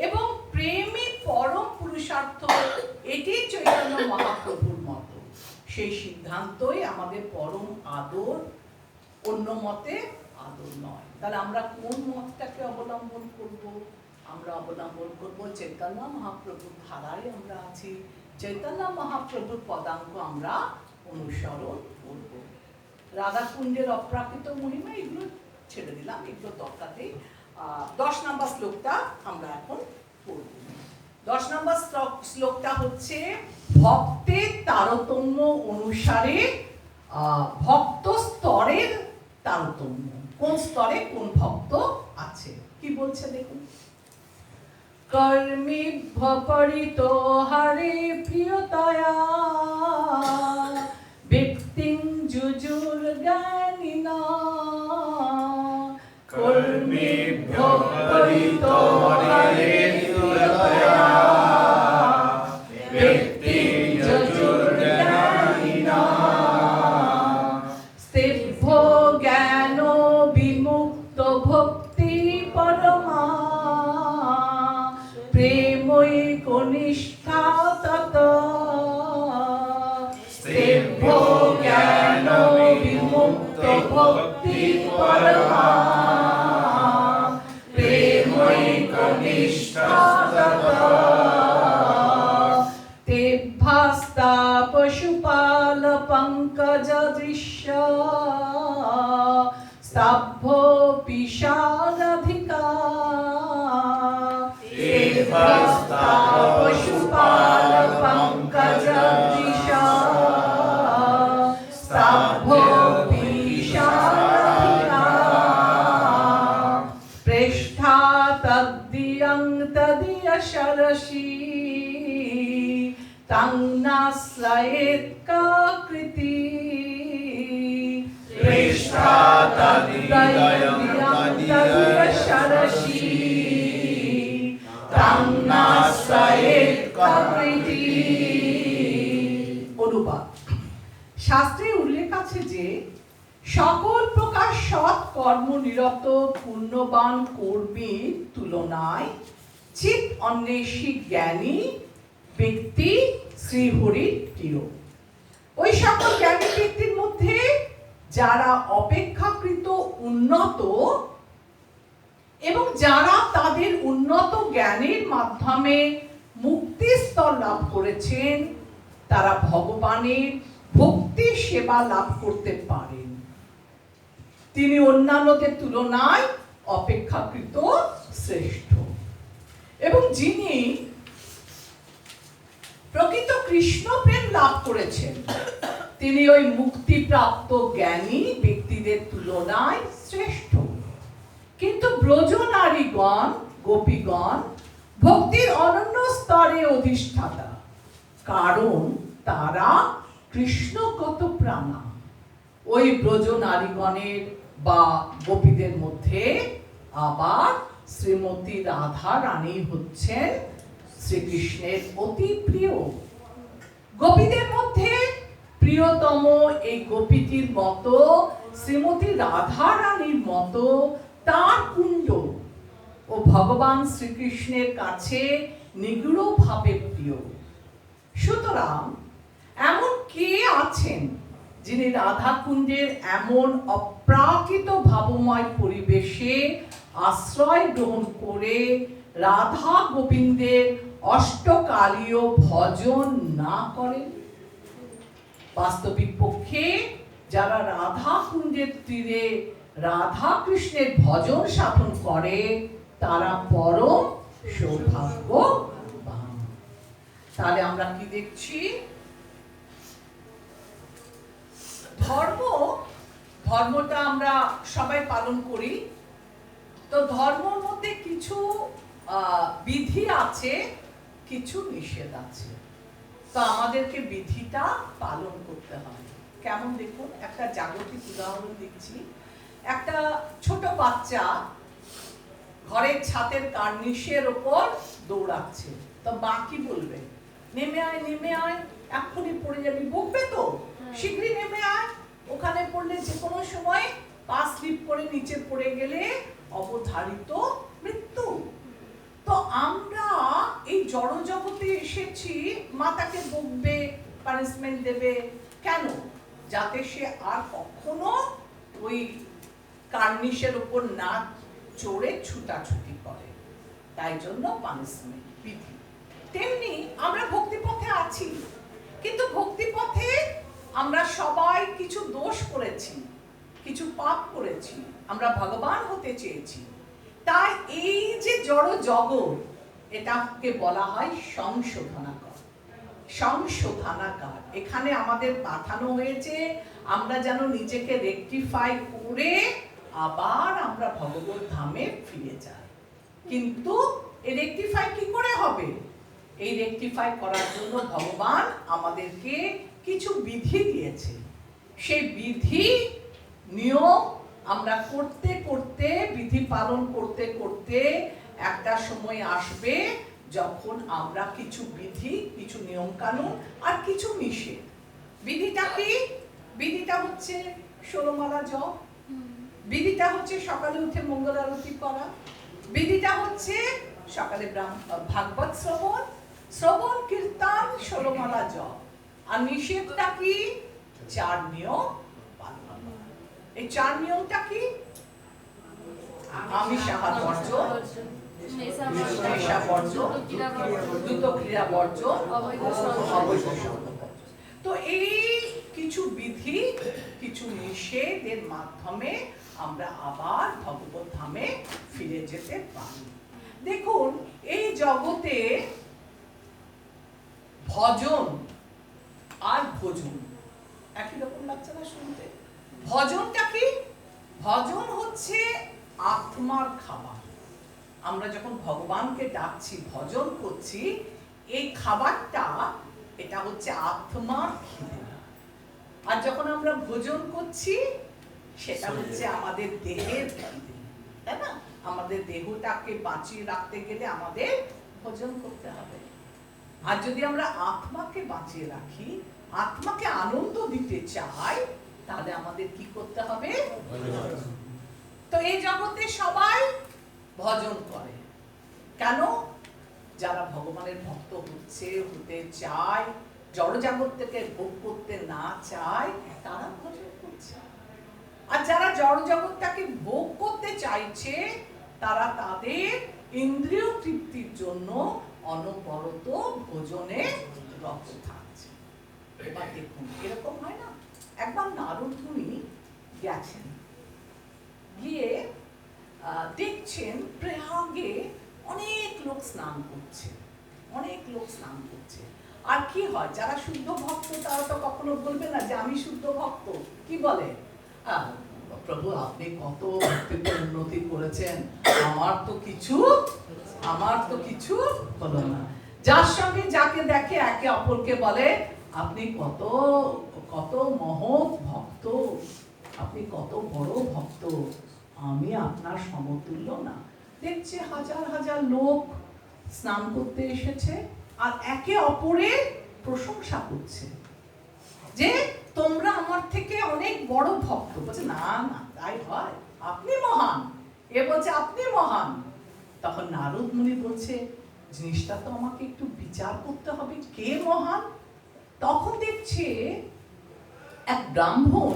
এবং প্রেমী পরম পুরুষার্থ, এটি চৈতন্য মহাপ্রভুর মত। সেই সিদ্ধান্তই আমাদের পরম আদর, অন্য মতে আদর নয়। তাহলে আমরা কোন মতটাকে অবলম্বন করব? আমরা অবলম্বন করব চৈতন্য মহাপ্রভুর ধারায় আমরা আছি, চৈতন্য মহাপ্রভুর পদাঙ্ক আমরা অনুসরণ করব। রাধাকুণ্ডের অপ্রাকৃত মহিমা এগুলো ছেড়ে দিলাম, এগুলো দরকার নেই। 10 নম্বর শ্লোকটা আমরা এখন পড়ব। 10 নম্বর শ্লোকটা হচ্ছে ভক্তের তারতম্য অনুসারে ভক্ত স্তরের তারতম্য, কোন স্তরে কোন ভক্ত আছে। কি বলছে দেখুন, কর্মেভ্য পরিতো হরে প্রিয়তয়া ব্যক্তিং যুজুর জ্ঞানিনা, কর্মেভ্য পরিতো হরে প্রিয়তয়া ব্যক্তিং যুজুর জ্ঞানিনা, স্তেভ্য জ্ঞান বিমুক্ত ভক্তি পরমা প্রেমৈ কনিষ্ঠা তত, স্তেভ্য জ্ঞান বিমুক্ত ভক্তি পরমা প্রেমৈ কনিষ্ঠা তত, তেভ্যাস্তা পশুপাল পঙ্কজ দৃশ্য স্তাভ্য পিশারাধিকা, তেভ্যাস্তা পশুপাল পঙ্কজ দৃশ্য স্তাভ্য পিশারাধিকা, প্রেষ্ঠা তদ্দিয়ং তদীয় সরসি তং নাশ্রয়েৎ কাকৃতি পৃষ্ঠাদদিদয়ং তদীয় সরসি তং নাশ্রয়েৎ কাকৃতি। অনুবাদ: শাস্ত্রে উল্লেখ আছে যে সকল প্রকার সৎ কর্মনিরত পুণ্যবান কর্মীর তুলনায় চিত অন্বেষী জ্ঞানী ব্যক্তি শ্রীহরির প্রিয়। ওই সকল জ্ঞানী ব্যক্তির মধ্যে যারা অপেক্ষাকৃত উন্নত এবং যারা তাদের উন্নত জ্ঞানের মাধ্যমে মুক্তি স্তর লাভ করেছেন, তারা ভগবানের ভক্তি সেবা লাভ করতে পারেন। তিনি অন্যান্যদের তুলনায় অপেক্ষাকৃত শ্রেষ্ঠ এবং যিনি প্রকৃত কৃষ্ণ প্রেম লাভ করেছেন, তিনি ওই মুক্তিপ্রাপ্ত জ্ঞানী ব্যক্তিদের তুলনায় শ্রেষ্ঠ। কিন্তু ব্রজ নারীগণ, গোপীগণ ভক্তির অনন্য স্তরে অধিষ্ঠাতা, কারণ তারা কৃষ্ণগত প্রাণা। ওই ব্রজ নারীগণের বা গোপীদের মধ্যে আবার শ্রীমতী রাধা রানী হচ্ছেন শ্রীকৃষ্ণের অতি প্রিয়। গোপীদের মধ্যে প্রিয়তম এই গোপীটির মতো শ্রীমতী রাধা রানীর মতো তার কুণ্ড ও ভগবান শ্রীকৃষ্ণের কাছে নিগূঢ়ভাবে প্রিয়। সুতরাং এমন কে আছেন যিনি রাধা কুণ্ডের এমন অপ্রাকৃত ভাবময় পরিবেশে আশ্রয় গ্রহণ করে রাধা গোবিন্দের অষ্টকালীয় ভজন না করেন? বাস্তবিক পক্ষে যারা রাধা কুণ্ডের তীরে রাধা কৃষ্ণের ভজন সাধন করে তারা পরম সৌভাগ্যবান। তাহলে আমরা কি দেখছি? ধর্মটা আমরা সবাই পালন করি, তো ধর্মের মধ্যে কিছু বিধি আছে, কিছু নিষেধ আছে, তো আমাদেরকে বিধিটা পালন করতে হয়। কেমন দেখুন, একটা জাগতিক উদাহরণ দিচ্ছি। একটা ছোট বাচ্চা ঘরের ছাদের কার্নিশের ওপর দৌড়াচ্ছে, তো মা কি বলবে? নেমে আয়, নেমে আয়, এক্ষুনি পড়ে যাবি। বকবে তো, শীঘ্রই নেমে আয়, ওখানে পড়লে যে কোনো সময় পা স্লিপ করে নিচে পড়ে গেলে অবধারিত মৃত্যু। তো আমরা এই জড় জগতে এসেছি, মাতাকে বকবে, পানিশমেন্ট দেবে, কেন? যাতে সে আর কখনো ওই কার্নিশের উপর না চড়ে ছুটাছুটি করে, তাই জন্য পানিশমেন্ট বিধি। তেমনি আমরা ভক্তিপথে আছি, কিন্তু ভক্তিপথে আমরা সবাই কিছু দোষ করেছি, কিছু পাপ করেছি, আমরা ভগবান হতে চেয়েছি। তাই এই যে জড় জগৎ, এটাকে বলা হয় সংশোধনাগার। সংশোধনাগার এখানে আমাদের পাঠানো হয়েছে, আমরা যেন নিজেকে রেকটিফাই করে আবার আমরা ভগবত ধামে ফিরে যাই। কিন্তু এই রেকটিফাই কি করে হবে? এই রেকটিফাই করার জন্য ভগবান আমাদেরকে কিছু বিধি দিয়েছে। সেই বিধি নিয়ম আমরা করতে করতে, বিধি পালন করতে করতে একটা সময় আসবে যখন আমরা কিছু বিধি, কিছু নিয়ম কানুন আর কিছু নিষেধ। বিধিটা কি? বিধিটা হচ্ছে 16 মালা জপ, বিধিটা হচ্ছে সকালে উঠে মঙ্গল আরতি করা, বিধিটা হচ্ছে সকালে ভাগবত শ্রবণ কীর্তন, 16 মালা জপ। আর নিষেধটা কি? 4 নিয়ম পালন। এই 4 নিয়মটা কি? আমিষ আহার বর্জন, নেশা বর্জন, দ্রুত ক্রীড়া বর্জন, অবৈধ সঙ্গ বর্জন। তো এই কিছু বিধি, কিছু নিষেধের মাধ্যমে আমরা আবার ভগবত ধামে ফিরে যেতে পারি। দেখুন, এই জগতে ভজন আর ভোজন একই রকম লাগছে না শুনতে? ভজনটা কি? ভজন হচ্ছে আত্মার খাবার। আমরা যখন ভগবানকে ডাকছি, ভজন করছি, এই খাবারটা এটা হচ্ছে আত্মার খিদে। আর যখন আমরা ভোজন করছি সেটা হচ্ছে আমাদের দেহের খিদে, তাই না? আমাদের দেহটাকে বাঁচিয়ে রাখতে গেলে আমাদের ভোজন করতে হবে। আর যদি আমরা আত্মাকে বাঁচিয়ে রাখি, আত্মাকে আনন্দ দিতে চাই, তাহলে আমাদের কি করতে হবে? তো এই জগতে সবাই ভজন করে কেন? যারা ভগবানের ভক্ত হতে চায়, জড়জগৎ থেকে ভোগ করতে না চায়, তারা ভজন করছে। আর যারা জড়জগৎটাকে ভোগ করতে চাইছে, তারা তাদের ইন্দ্রিয় তৃপ্তির জন্য অনবরত ভোজনে রত থাকছে। এবার দেখুন, এরকম হয় না? একবার নারদ মুনি গেছেন, গিয়ে দেখছেন প্রয়াগে অনেক লোক স্নান করছে, অনেক লোক স্নান করছে। আর কি হয়, যারা শুদ্ধ ভক্ত তারা তো কখনো বলবে না যে আমি শুদ্ধ ভক্ত। কি বলে? প্রভু আপনি কত ভক্তিতে উন্নতি করেছেন, আমার তো কিছু হলো না। যার সঙ্গে যাকে দেখে একে অপরকে বলে আপনি কত কত মহৎ ভক্ত, আপনি কত বড় ভক্ত, আমি আপনার সমতুল্য না। দেখছে হাজার হাজার লোক স্নান করতে এসেছে আর একে অপরের প্রশংসা করছে যে তোমরা আমার থেকে অনেক বড় ভক্ত। বলছে না না, তাই হয়, আপনি মহান। এ বলছে আপনি মহান। তখন নারদ মুনি বলছে জিনিসটা তো আমাকে একটু বিচার করতে হবে, কে মহান? তখন দেখছে এক ব্রাহ্মণ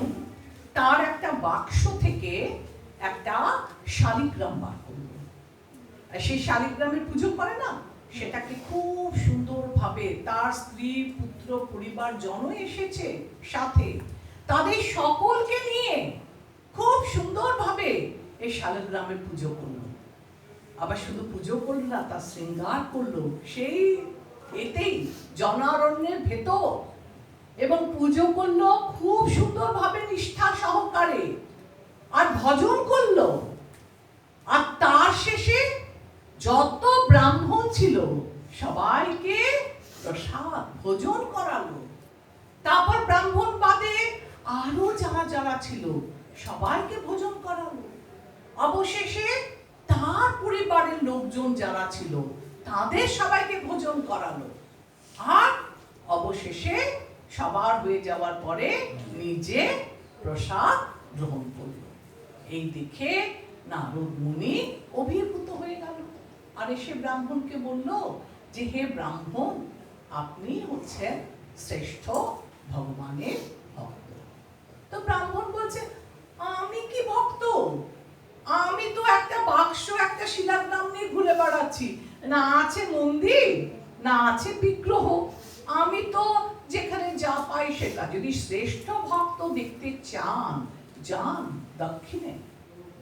তার একটা বাক্স থেকে একটা শালিগ্রাম বার করলো। সেই শালিগ্রামের পুজো করে না, সেটাকে খুব সুন্দরভাবে তার স্ত্রী পুত্র পরিবার জন এসেছে সাথে, তাদের সকলকে নিয়ে খুব সুন্দরভাবে এই শালিগ্রামের পুজো করলো। আবার শুধু পুজো করলো না, তার শৃঙ্গার করলো সেই এতেই জনারণ্যের ভেতর, এবং পুজো করলো খুব সুন্দরভাবে নিষ্ঠা সহকারে, আর ভজন করলো। আর তার শেষে যত ব্রাহ্মণ ছিল সবাইকে প্রসাদ ভোজন করালো। তারপর ব্রাহ্মণ বাদে আরো যারা যারা ছিল সবাইকে ভোজন করালো। অবশেষে তার পরিবারের লোকজন যারা ছিল তাদের সবাইকে ভোজন করালো। আর অবশেষে সবার হয়ে যাওয়ার পরে নিজে প্রসাদ গ্রহণ করলো। এই দেখে নারদ মুনি অভিভূত হয়ে গেল, আর এসে ব্রাহ্মণকে বলল যে হে ব্রাহ্মণ, আপনি হচ্ছেন শ্রেষ্ঠ ভগবানের ভক্ত। তো ব্রাহ্মণ বলছে আমি কি ভক্ত? আমি তো একটা বাক্স, একটা শিলাগ্রাম নিয়ে ঘুরে বেড়াচ্ছি, না আছে মন্দির না আছে বিগ্রহ। আমি তো যেখানে যা পাই সেটা। যদি শ্রেষ্ঠ ভক্ত দেখতে চান, যান দক্ষিণে।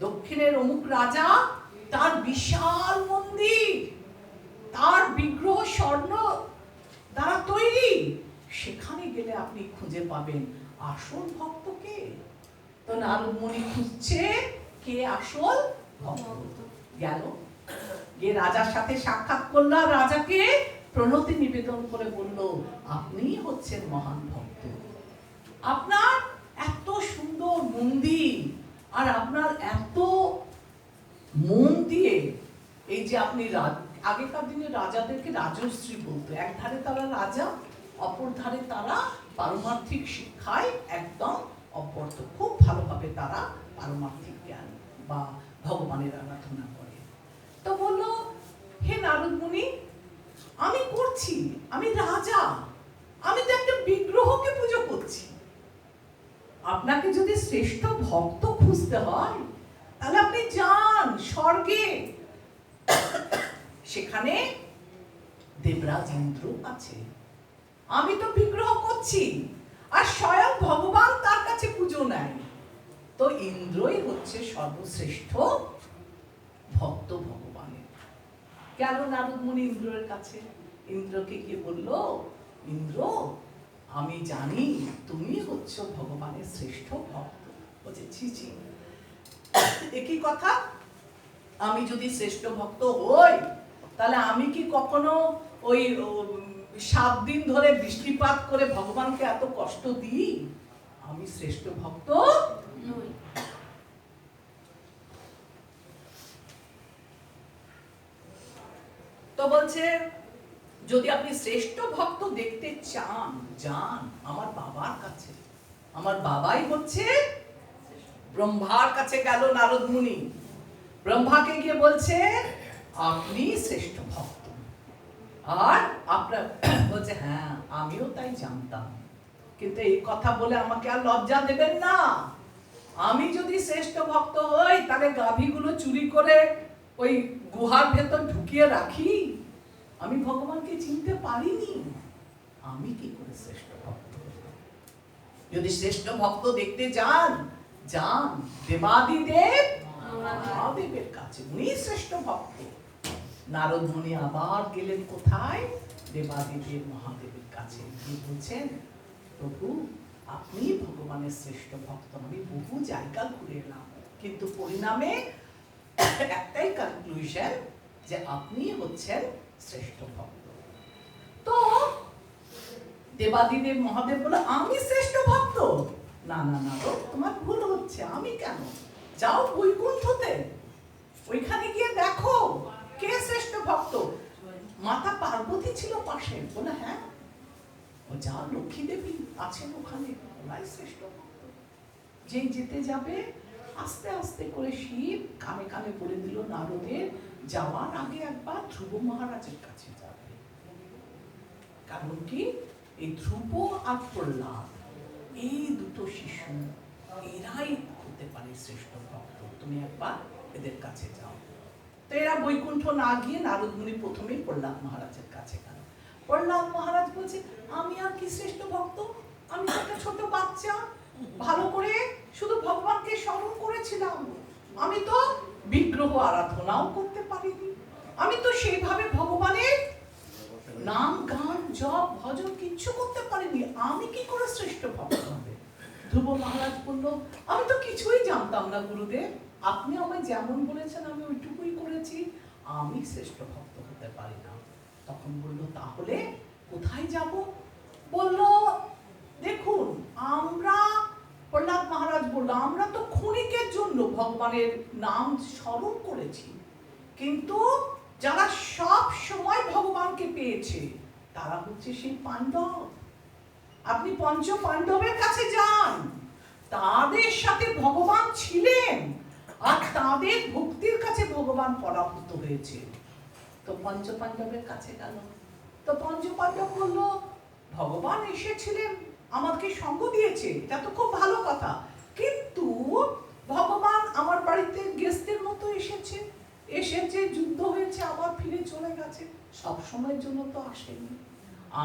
দক্ষিণের অমুক রাজা, তার বিশাল মন্দির, তার বিগ্রহ স্বর্ণ দ্বারা তৈরি, সেখানে গেলে আপনি খুঁজে পাবেন আসল ভক্তকে। তো নারদ মুনি খুঁজছে কে আসল ভক্ত। গেল, গিয়ে রাজার সাথে সাক্ষাৎ করলো, রাজাকে প্রণতি নিবেদন করে বলল আপনি হচ্ছেন মহান ভক্ত, আপনার এত সুন্দর মন্দির, আর আপনার এত মন দিয়ে এই যে আপনি আগেকার দিনে রাজাদেরকে রাজশ্রী বলতো। এক ধারে তারা রাজা, অপর ধারে তারা পারমার্থিক শিক্ষায় একদম অব্যর্থ, খুব ভালোভাবে তারা পারমার্থিক জ্ঞান বা ভগবানের আরাধনা করে। তো বলল হে নারদ মুনি, আমি করছি, আমি রাজা, আমি তো একটা বিগ্রহকে পুজো করছি। আপনাকে যদি শ্রেষ্ঠ ভক্ত খুঁজতে হয় তাহলে আপনি যান স্বর্গে, সেখানে দেবরাজ ইন্দ্র আছে। আমি তো বিগ্রহ করছি, আর স্বয়ং ভগবান তার কাছে পুজো নেয়। তো ইন্দ্রই হচ্ছে সর্বশ্রেষ্ঠ ভক্ত ভগবানের। গেল নারদ মুনি ইন্দ্রের কাছে, ইন্দ্রকে গিয়ে বলল ইন্দ্র, আমি জানি তুমি হচ্ছ ভগবানের শ্রেষ্ঠ ভক্ত। বলছে ছি ছি, একই কথা, আমি যদি শ্রেষ্ঠ ভক্ত হই তাহলে আমি কি কখনো ওই 7 দিন ধরে বৃষ্টিপাত করে ভগবানকে এত কষ্ট দিই? আমি শ্রেষ্ঠ ভক্ত নই। তো বলছে যদি আপনি শ্রেষ্ঠ ভক্ত দেখতে চান, যান আমার বাবার কাছে। আমার বাবাই হচ্ছে ব্রহ্মার কাছে গেল নারদ মুনি, ব্রহ্মাকে গিয়ে বলছে আপনি শ্রেষ্ঠ ভক্ত। আর আপনার বলছে হ্যাঁ আমিও তাই জানতাম, কিন্তু এই কথা বলে আমাকে আর লজ্জা দেবেন না। আমি যদি শ্রেষ্ঠ ভক্ত হই তাহলে গাভীগুলো চুরি করে ওই গুহার ভেতর ঢুকিয়ে রাখি? আমি ভগবানকে চিনতে পারিনি, আমি কি করে শ্রেষ্ঠ ভক্ত? যদি শ্রেষ্ঠ ভক্ত দেখতে যান, যান দেবাদিদেব মহাদেবের কাছে, উনি শ্রেষ্ঠ ভক্ত। নারদ মুনি আবার গেলেন কোথায়? দেবাদিদেব মহাদেবের কাছে। কি বলছেন? প্রভু আপনি ভগবানের শ্রেষ্ঠ ভক্ত। আমি বহু জায়গা ঘুরে এলাম, কিন্তু পরিণামে একটাই কনক্লুশন যে আপনি হচ্ছেন শ্রেষ্ঠ ভক্ত। তো দেবাদিদেব মহাদেব বলে আমি শ্রেষ্ঠ ভক্ত? না না না, তোমার ভুল হচ্ছে। আমি কেন? যাও বৈকুণ্ঠতে, ওইখানে গিয়ে দেখো কে শ্রেষ্ঠ ভক্ত। মাতা পার্বতী ছিল পাশে, বলে হ্যাঁ ও যা লক্ষ্মী দেবী আছেন ওখানে, ওরাই শ্রেষ্ঠ ভক্ত। যে যেতে যাবে আস্তে আস্তে করে শিব কানে কানে বলে দিল নারদের যাওয়ার আগে একবার ধ্রুব মহারাজের কাছে যাবে। কারণ কি এই ধ্রুব আর প্রহ্লাদ এই দুটো শিশু, এরাই হতে পারে শ্রেষ্ঠ ভক্ত, তুমি একবার এদের কাছে যাও। তো এরা বৈকুণ্ঠ না গিয়ে নারদ মুনি প্রথমেই প্রহ্লাদ মহারাজের কাছে গেল। প্রহ্লাদ মহারাজ বলছে আমি আর কি শ্রেষ্ঠ ভক্ত? আমি তো একটা ছোট বাচ্চা, ভালো করে শুধু ভগবানকে স্মরণ করেছিলাম, আমি তো বিগ্রহ আরাধনাও করতে পারিনি, আমি তো সেইভাবে ভগবানের নাম গান জপ ভজন কিচ্ছু করতে পারিনি, আমি কি করে শ্রেষ্ঠ ভক্ত হবে? ধ্রুব মহারাজ বলল আমি তো কিছুই জানতাম না গুরুদেব, আপনি আমায় যেমন বলেছেন আমি ওইটুকুই করেছি, আমি শ্রেষ্ঠ ভক্ত হতে পারি না। তখন বলল তাহলে কোথায় যাব? বলল দেখুন আমরা, প্রহ্লাদ মহারাজ বলল আমরা তো ক্ষণিকের জন্য ভগবানের নাম স্মরণ করেছি, কিন্তু যারা সব সময় ভগবানকে পেয়েছে তারা হচ্ছে সেই পাণ্ডব। আপনি পঞ্চ পাণ্ডবের কাছে যান, তাদের সাথে ভগবান ছিলেন আর তাদের ভক্তির কাছে ভগবান পরাভূত হয়েছে। তো পঞ্চ পাণ্ডবের কাছে গেল, তো পঞ্চ পাণ্ডব বলল ভগবান এসেছিলেন আমাকে সঙ্গ দিয়েছে, এটা তো খুব ভালো কথা, কিন্তু ভগবান আমার বাড়িতে গেস্টের মতো এসেছে, এসেছে যুদ্ধ হয়েছে আবার ফিরে চলে গেছে, সব সময়ের জন্য তো আসেনি,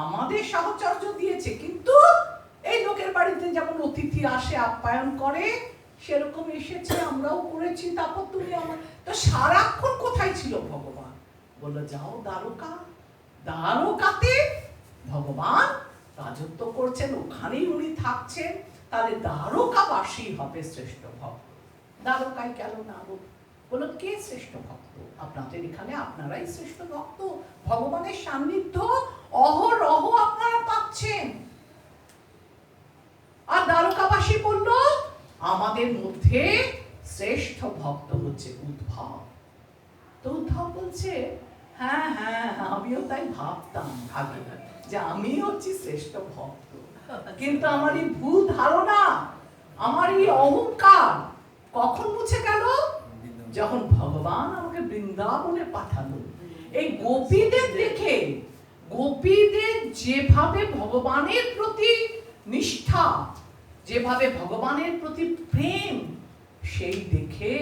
আমাদের সাহচর্য দিয়েছে, কিন্তু এই লোকের বাড়িতে যেমন অতিথি আসে আপ্যায়ন করে সেরকম এসেছে, আমরাও করেছি, তারপর তুমি আমার, তো সারাক্ষণ কোথায় ছিল ভগবান? বললো যাও দ্বারকা, দ্বারকাতে ভগবান রাজত্ব করছেন, ওখানেই উনি থাকছেন, তাহলে দ্বারকাবাসী হবে শ্রেষ্ঠ ভক্ত। দ্বারকায় গেল নারদ, বলল কে শ্রেষ্ঠ ভক্ত? আপনাদের এখানে আপনারাই শ্রেষ্ঠ ভক্ত, ভগবানের সান্নিধ্য অহরহ আপনারা পাচ্ছেন। আর দ্বারকাবাসী বলল আমাদের মধ্যে শ্রেষ্ঠ ভক্ত হচ্ছে উদ্ধব। তো উদ্ধব বলছে হ্যাঁ হ্যাঁ আমিও তাই ভাবতাম আগে যে আমি হচ্ছি শ্রেষ্ঠ ভক্ত, কিন্তু আমার এই ভুল ধারণা, আমার এই অহংকার কখন মুছে গেল? যখন ভগবান আমাকে বৃন্দাবনে পাঠালো। এই গোপীদের দেখে, গোপীদের যেভাবে ভগবানের প্রতি নিষ্ঠা, যেভাবে ভগবানের প্রতি প্রেম, সেই দেখে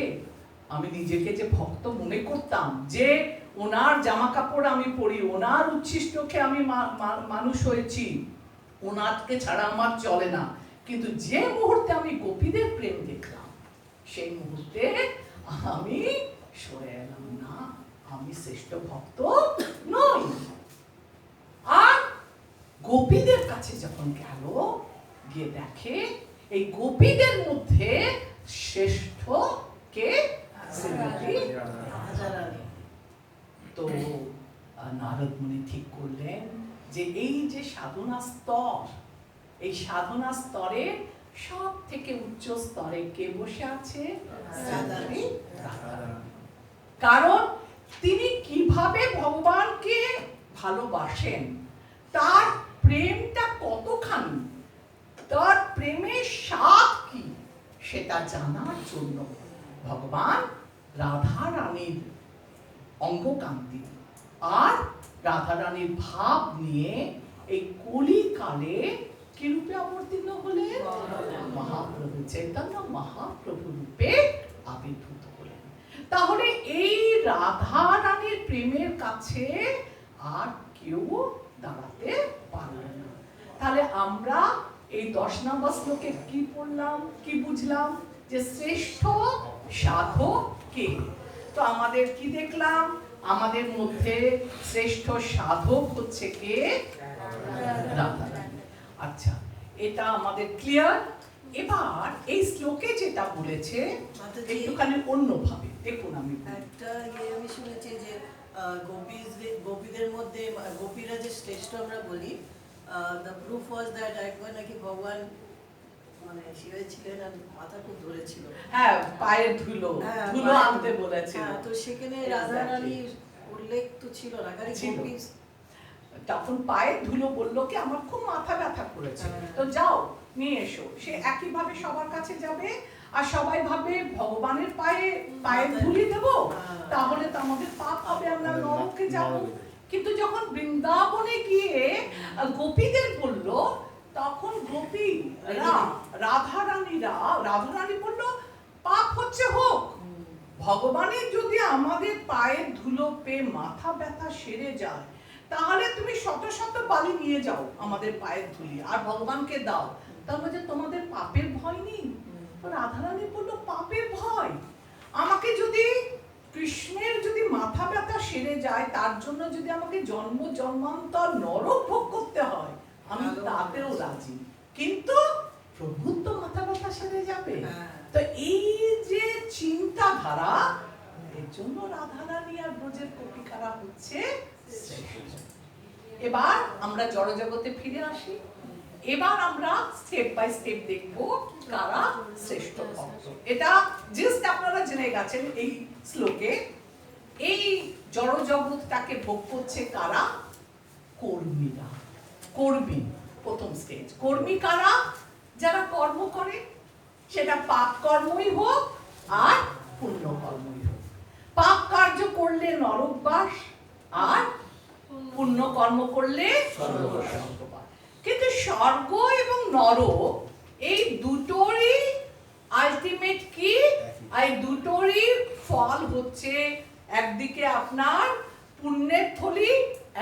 আমি নিজেকে যে ভক্ত মনে করতাম, যে ওনার জামা কাপড় আমি পরি, ওনার উচ্ছিষ্ট খেয়ে আমি মানুষ হয়েছি, ওনাকে ছাড়া আমার চলে না, কিন্তু যে মুহূর্তে আমি গোপীদের প্রেম দেখলাম সেই মুহূর্তে আমি সরে এলাম, না আমি শ্রেষ্ঠ ভক্ত নই। আর গোপীদের কাছে যখন গেল, গিয়ে দেখে এই গোপীদের মধ্যে শ্রেষ্ঠ কে? শ্রীমতী রাধা। রাধারানী। তো নারদ মুনি ঠিক করলেন যে এই যে সাধনা স্তর, এই সাধনা স্তরে সব থেকে উচ্চ স্তরে কে বসে আছে? রাধারানী। রাধারানী। কারণ তিনি কিভাবে ভগবানকে ভালোবাসেন, তার প্রেমটা কতখানি, তার প্রেমের স্বাদ কি, সেটা জানার জন্য ভগবান রাধা রানীর অঙ্গকান্তি আর রাধা রানীর ভাব নিয়ে এই কলিকালে কি রূপে অবতীর্ণ হলেন? মহাপ্রভু চৈতন্য মহাপ্রভু রূপে আবির্ভূত হলেন। তাহলে এই রাধা রানীর প্রেমের কাছে আর কেউ দাঁড়াতে পারল না। তাহলে আমরা এই 10 নম্বর শ্লোকে কি পড়লাম, কি বুঝলাম? যে শ্রেষ্ঠ সাধক কে? তো আমাদের কি দেখলাম? আমাদের মধ্যে শ্রেষ্ঠ সাধক হচ্ছে কে? রাধা রানী। আচ্ছা, এটা আমাদের ক্লিয়ার। এবার এই শ্লোকে যেটা বলেছে একটুখানি অন্যভাবে দেখুন। আমি একটা আমি শুনেছি যে গোপীদের মধ্যে গোপীরা যে শ্রেষ্ঠ আমরা বলি, দ্য প্রুফ ওয়াজ দ্যাট একবার নাকি ভগবান মানে শিবে ছিলেন আর মাথা খুব ধরেছিল। হ্যাঁ, পায়ের ধুলো আনতে বলেছে। তো সেখানে রাধা রানীর উল্লেখ তো ছিল না, কারণ গোপী তখন পায়ের ধুলো বললো কি আমার খুব মাথা ব্যথা করেছে, তো যাও নিয়ে এসো। সে একই ভাবে সবার কাছে যাবে আর সবাই ভাবে ভগবানের পায়ের ধুলি দেব, তাহলে তো আমাদের পাপ হবে, আমরা নরকে যাব। কিন্তু যখন বৃন্দাবনে গিয়ে গোপীদের বলল, তখন গোপীরা রাধা রানী বলল পাপ হচ্ছে হোক, ভগবানের যদি আমাদের পায়ের ধুলো পেয়ে মাথা ব্যথা সেরে যায়, তাহলে তুমি শত শত বালি নিয়ে যাও আমাদের পায়ের ধুলি আর ভগবানকে দাও। তার মধ্যে তোমাদের পাপের ভয় নেই? রাধারানী বলল পাপের ভয়, আমাকে যদি কৃষ্ণের যদি মাথা ব্যথা সেরে যায়, তার জন্য যদি আমাকে জন্ম জন্মান্তর নরক ভোগ করতে হয়, আমি তাতেও রাজি। কিন্তু প্রভুর তো মাথা ব্যথা সেরে যাবে। তো এই যে চিন্তাধারা, এর জন্য রাধারানী আর ব্রজের গোপিকারা হচ্ছে শ্রেষ্ঠ। এবার আমরা জড়জগতে ফিরে আসি। এবার আমরা স্টেপ বাই স্টেপ দেখব কারা শ্রেষ্ঠ ভক্ত। এটা জাস্ট আপনারা জেনে গেছেন এই শ্লোকে। এই জড়জগৎটাকে ভোগ করছে কারা? কর্মীরা। কর্মী প্রথম স্টেজ। কর্মী কারা? যারা কর্ম করে, সেটা পাপ কর্মই হোক আর পুণ্য কর্মই হোক। পাপ কার্য করলে নরকবাস আর পুণ্য কর্ম করলে স্বর্গবাস। কিন্তু স্বর্গ এবং নরক এই দুটোরই আলটিমেট কি? এই দুটোরই ফল হচ্ছে একদিকে আপনার পুণ্যের থলি,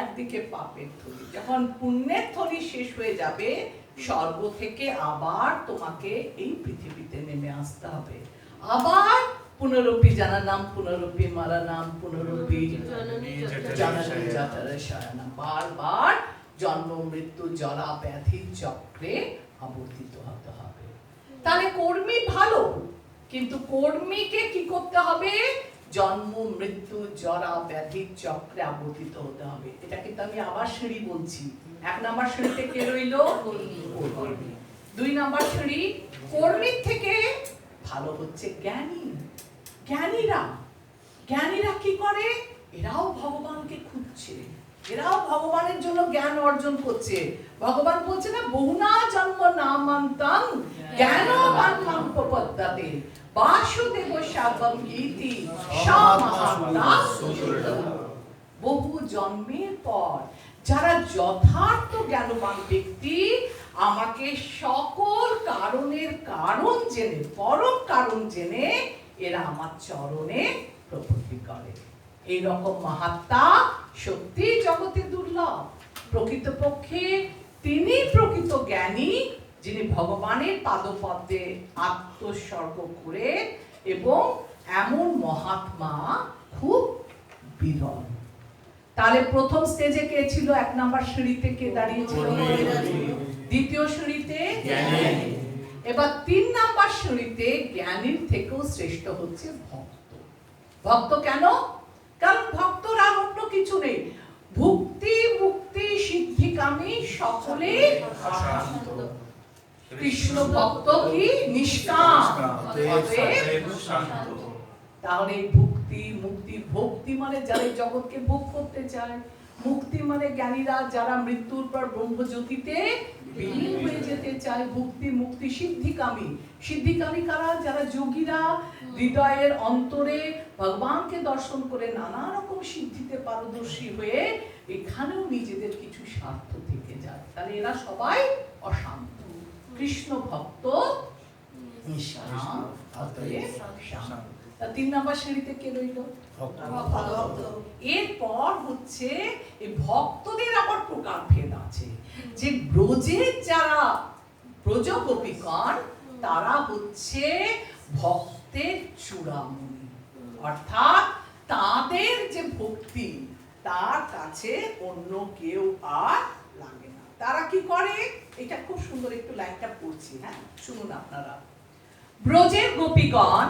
একদিকে পাপের থলি। যখন পুণ্যের থলি শেষ হয়ে যাবে, স্বর্গ থেকে আবার তোমাকে এই পৃথিবীতে নেমে আসতে হবে। আবার পুনরপি জানানাম পুনরপি মারানাম পুনরপি জননী জঠরে শয়নাম, বারবার জন্ম মৃত্যু জরা ব্যাধির চক্রে আবর্তিত হতে হবে। তাহলে কর্মী ভালো, কিন্তু কর্মীকে কি করতে হবে? জন্ম মৃত্যু জরা ব্যাধির চক্রে আবর্তিত হতে হবে। এটা কিন্তু আমি আবার সিঁড়ি বলছি। 1 নাম্বার সিঁড়িতে কে রইল? কর্মী। 2 নাম্বার সিঁড়ি, কর্মীর থেকে ভালো হচ্ছে জ্ঞানী। জ্ঞানীরা কি করে? এরাও ভগবানকে খুঁজছে, এরাও ভগবানের জন্য জ্ঞান অর্জন করছে। ভগবান বলছে না, বহুনা জন্ম নামান্তং জ্ঞানবান প্রপদ্যতে বাসুদেব শাবম ইতি সামাহাত্মা। বহু জন্মের পর যারা যথার্থ জ্ঞানবান ব্যক্তি, আমাকে সকল কারণের কারণ জেনে, পরম কারণ জেনে এরা আমার চরণে প্রপত্তি করে। এইরকম মাহাত্মা সত্যি জগতে দুর্লভ। প্রকৃতপক্ষে তিনি প্রকৃত জ্ঞানী, যিনি ভগবানের পাদপদ্মে আত্মোৎসর্গ করে, এবং এমন মহাত্মা খুব বিরল। তাহলে প্রথম স্টেজে কে ছিল? 1 নাম্বার সিঁড়িতে কে দাঁড়িয়েছিল? দ্বিতীয় সিঁড়িতে জ্ঞানী। এবার 3 নাম্বার সিঁড়িতে জ্ঞানীর থেকেও শ্রেষ্ঠ হচ্ছে ভক্ত। ভক্ত কেন? কারণ ভক্তর আর অন্য কিছু নেই, ভক্তি মুক্তি সিদ্ধিকামী সকলে অশান্ত। কৃষ্ণ ভক্ত কি নিষ্কাম, অতএব শান্ত। তাহলে ভক্তি মুক্তি, ভক্তি মানে যারা এই জগৎকে ভোগ করতে চায়, মুক্তি মানে জ্ঞানীরা যারা মৃত্যুর পর ব্রহ্মজ্যোতিতে বিলীন হয়ে যেতে চায়। ভক্তি মুক্তি সিদ্ধিকামী, সিদ্ধিকামী কারা? যারা যোগীরা হৃদয়ের অন্তরে ভগবানকে দর্শন করে নানা রকম সিদ্ধিতে পারদর্শী হয়ে এখানেও নিজেদের কিছু স্বার্থ থেকে যায়, তাহলে এরা সবাই অশান্ত। কৃষ্ণ ভক্ত নিষ্কাম, অতএব শান্ত। 3 নম্বর শ্রেণীতে কে রইল? ভক্ত। এরপর হচ্ছে এই ভক্তদের আবার প্রকারভেদ আছে, যে ব্রজের যারা ব্রজ গোপীগণ তারা হচ্ছে ভক্তের চূড়ামণি, অর্থাৎ তাদের যে ভক্তি তার কাছে অন্য কেউ আর লাগে না। তারা কি করে? এটা খুব সুন্দর, একটু লাইনটা পড়ছি, হ্যাঁ শুনুন আপনারা। ব্রজের গোপীগণ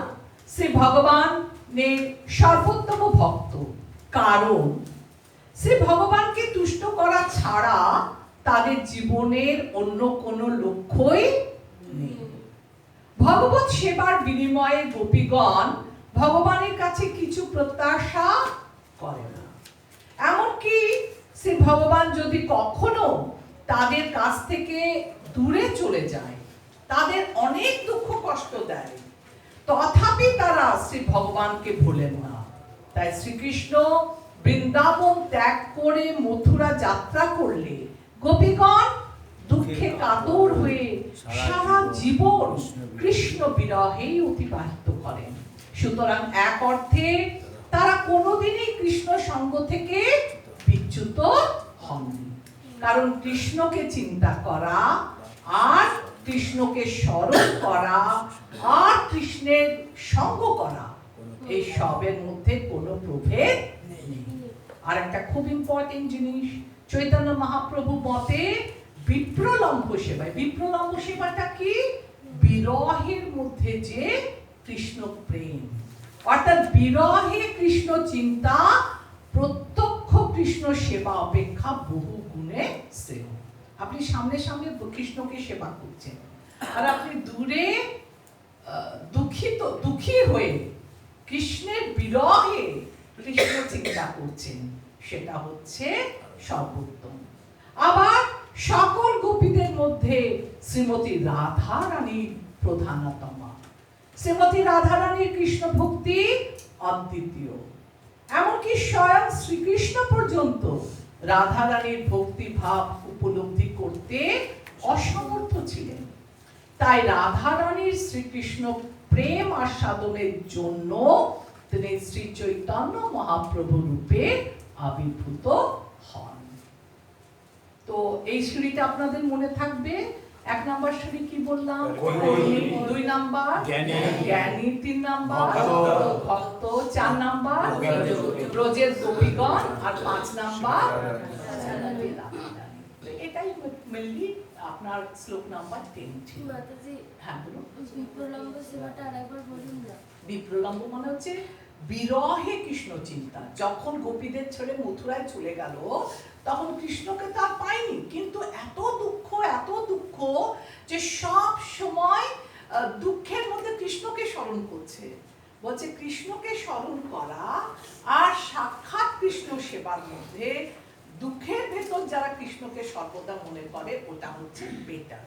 শ্রী ভগবানের সর্বোত্তম ভক্ত, কারণ শ্রী ভগবানকে তুষ্ট করা ছাড়া তাদের জীবনের অন্য কোনো লক্ষ্যই নেই। ভগবত সেবার বিনিময়ে গোপীগণ ভগবানের কাছে কিছু প্রত্যাশা করে না। এমনকি শ্রী ভগবান যদি কখনো তাদের কাছ থেকে দূরে চলে যায়, তাদের অনেক দুঃখ কষ্ট দেয়, তথাপি তারা শ্রী ভগবানকে ভোলেন না। তাই শ্রীকৃষ্ণ বৃন্দাবন ত্যাগ করে মথুরা যাত্রা করলে গোপীগণ দুঃখে কাতর হয়ে সারা জীবন কৃষ্ণ বিরহেই অতিবাহিত করেন। সুতরাং এক অর্থে তারা কোনোদিনই কৃষ্ণ সঙ্গ থেকে বিচ্যুত হননি, কারণ কৃষ্ণকে চিন্তা করা আর কৃষ্ণকে স্মরণ করা আর কৃষ্ণের সঙ্গ করা, এই সবের মধ্যে কোনো প্রভেদ নেই। আর একটা খুব ইম্পর্টেন্ট জিনিস, চৈতন্য মহাপ্রভু মতে বিপ্রলম্ব সেবায়, বিপ্রলম্ব সেবাটা কি? বিরহের মধ্যে যে কৃষ্ণ প্রেম, অর্থাৎ বিরহে কৃষ্ণ চিন্তা প্রত্যক্ষ কৃষ্ণ সেবা অপেক্ষা বহু গুণে শ্রেয়। আপনি সামনে সামনে কৃষ্ণকে সেবা করছেন, আর আপনি দূরে দুঃখী হয়ে কৃষ্ণের বিরহে কৃষ্ণ চিন্তা করছেন, সেটা হচ্ছে সর্বোত্তম। আবার সকল গোপীদের মধ্যে শ্রীমতী রাধা রানীর প্রধানতমা। শ্রীমতী রাধা রানীর কৃষ্ণ ভক্তি অদ্বিতীয়, এমনকি স্বয়ং শ্রীকৃষ্ণ পর্যন্ত রাধা রানীর ভক্তি ভাব উপলব্ধি করতে অসমর্থ ছিলেন। তাই রাধা রানীর শ্রীকৃষ্ণ প্রেম আস্বাদনের জন্য তিনি শ্রী চৈতন্য মহাপ্রভু রূপে আবির্ভূত হন। তো এই সিঁড়িটা আপনাদের মনে থাকবে। 1 নম্বর সিঁড়ি কি বললাম? 2 নাম্বার জ্ঞানী, 3 নাম্বার ভক্ত, 4 নাম্বার ব্রজের গোপীগণ, আর 5 নাম্বার এটাই মেনলি আপনার শ্লোক নাম্বার 10 ছিল। হ্যাঁ বলুন। বিপ্রলম্ব সেবাটা আরেকবার বলুন না। বিপ্রলম্ব মানে হচ্ছে বিরহে কৃষ্ণ চিন্তা। যখন গোপীদের ছেড়ে মথুরায় চলে গেল, তখন কৃষ্ণকে তো আর পায়নি, কিন্তু এত দুঃখ যে সব সময় দুঃখের মধ্যে কৃষ্ণকে স্মরণ করছে। বলছে কৃষ্ণকে স্মরণ করা আর সাক্ষাৎ কৃষ্ণ সেবার মধ্যে দুঃখের ভেতর যারা কৃষ্ণকে সর্বদা মনে করে, ওটা হচ্ছে বেটার।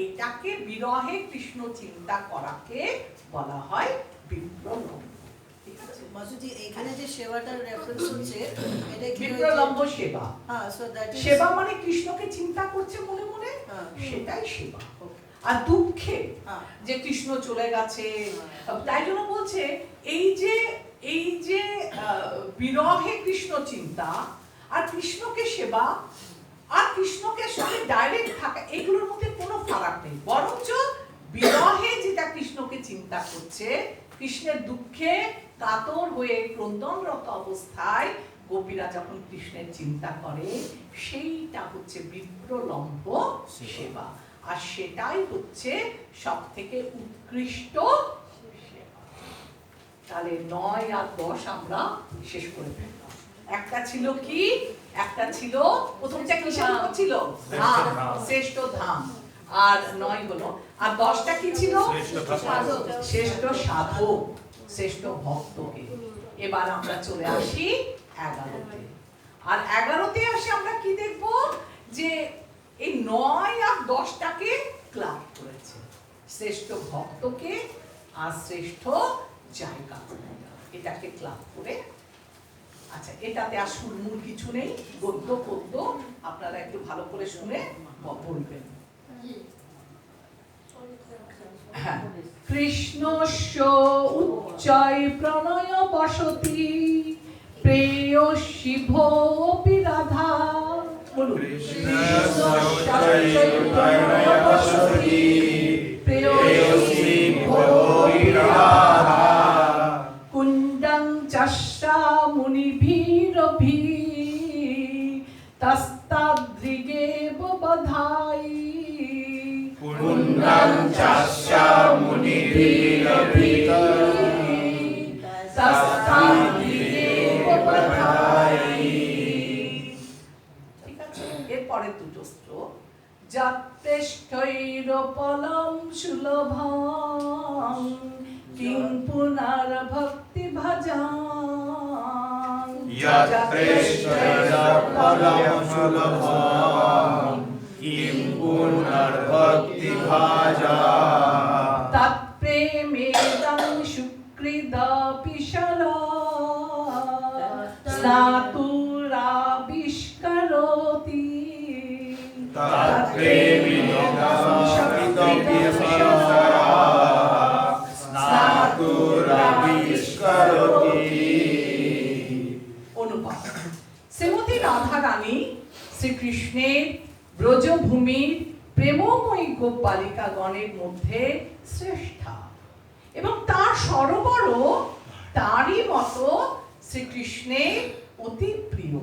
এটাকে বিরহে কৃষ্ণ চিন্তা করাকে বলা হয় বিপ্রলম্ব। ঠিক আছে মাসুজি, এখানে যে সেবাটার রেফারেন্স হচ্ছে এটা কি? বিপ্রলম্ব সেবা। হ্যাঁ, সো দ্যাট ইজ সেবা মানে কৃষ্ণকে চিন্তা করছে মনে মনে, সেটাই সেবা। আর দুঃখে যে কৃষ্ণ চলে গেছে, তাই জন্য বলছে এই যে বিরহে কৃষ্ণ চিন্তা আর কৃষ্ণকে সেবা আর কৃষ্ণকে সঙ্গে ডাইরেক্ট থাকা, এগুলোর মধ্যে কোনো ফারাক নেই। বরঞ্চ বিরহে যেটা কৃষ্ণকে চিন্তা করছে, কৃষ্ণের দুঃখে কাতর হয়ে ক্রন্দনরত অবস্থায় গোপীরা যখন কৃষ্ণের চিন্তা করে, সেইটা হচ্ছে বিপ্রলম্ব সেবা। আর সেটাই হচ্ছে সব থেকে উৎকৃষ্ট সেবা। তাহলে 9 আর 10 আমরা শেষ করে ফেললাম। একটা ছিল কি, একটা ছিল প্রথমটা কিসের উপর ছিল, ধাম, শ্রেষ্ঠ ধাম, আর 9 হলো, আর 10টা কি ছিল, শ্রেষ্ঠ সাধক, শ্রেষ্ঠ ভক্তকে। এবার আমরা চলে আসি 11তে, আর 11তে আসে আমরা কি দেখব, যে এই 9 আর 10টাকে ক্লাব করেছে, শ্রেষ্ঠ ভক্তকে আর শ্রেষ্ঠ জায়গা, এটাকে ক্লাব করে। আচ্ছা, এটাতে আর সুরমুর কিছু নেই, গদ্য পদ্য আপনারা একটু ভালো করে শুনে বলবেন। হ্যাঁ, কৃষ্ণস্য উচ্চয় প্রণয় বসতি প্রেয়সী ভোপি রাধা। বলুন, কৃষ্ণস্য উচ্চয় প্রণয় বসতি প্রেয়সী ভোপি রাধা কুণ্ডং চাষ্টা মুনিভিরভি তস্তাদ্রিগেব বধাই। কুণ্ডং চাষ্টা মুনিভিরভি তস্তাদ্রিগেব বধাই। ঠিক আছে, এরপরে দুটো শ্লোক। যাত্রেষ্ঠৈরপলম সুলভং কিং পুনর্ভক্তি ভজাং। যত্রেষ্ঠৈরপলম সুলভং কিং পুনর্ভক্তি ভজাং। তৎপ্রেমেদং সুকৃদপি শরা স্নাতুরাবিষ্করোতি। তৎপ্রেমেদং সুকৃদপি শরা অনুপাত। শ্রীমতী রাধা রানী শ্রীকৃষ্ণের ব্রজভূমির প্রেমময়ী গোপালিকাগণের মধ্যে শ্রেষ্ঠা, এবং তার সরোবরও তারই মতো শ্রীকৃষ্ণের অতি প্রিয়।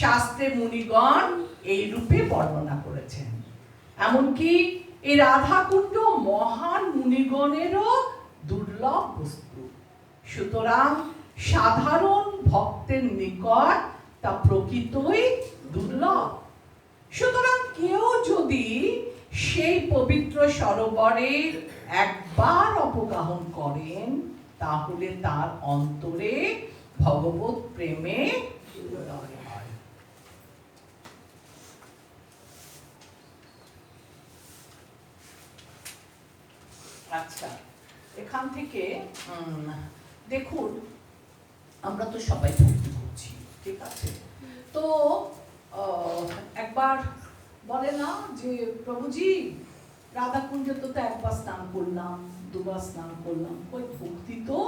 শাস্ত্রে মুনিগণ এই রূপে বর্ণনা করেছেন। এমনকি এই রাধাকুণ্ড মহান মুনিগণেরও দুর্লভ বস্তু, সুতরাং সাধারণ ভক্তের নিকট তা প্রকৃতই দুর্লভ। সুতরাং কেউ যদি সেই পবিত্র সরোবরের একবার অবগাহন করেন, তাহলে তার অন্তরে ভগবত প্রেমে উদয় হয়। আচ্ছা, এখান থেকে দেখুন, আমরা তো সবাই ভক্তি করছি, ঠিক আছে, তো একবার বলে না যে প্রভুজি রাধাকুঞ্জে তো একবার স্নান করলাম, দুবার স্নান করলাম, ওই ভক্তি তো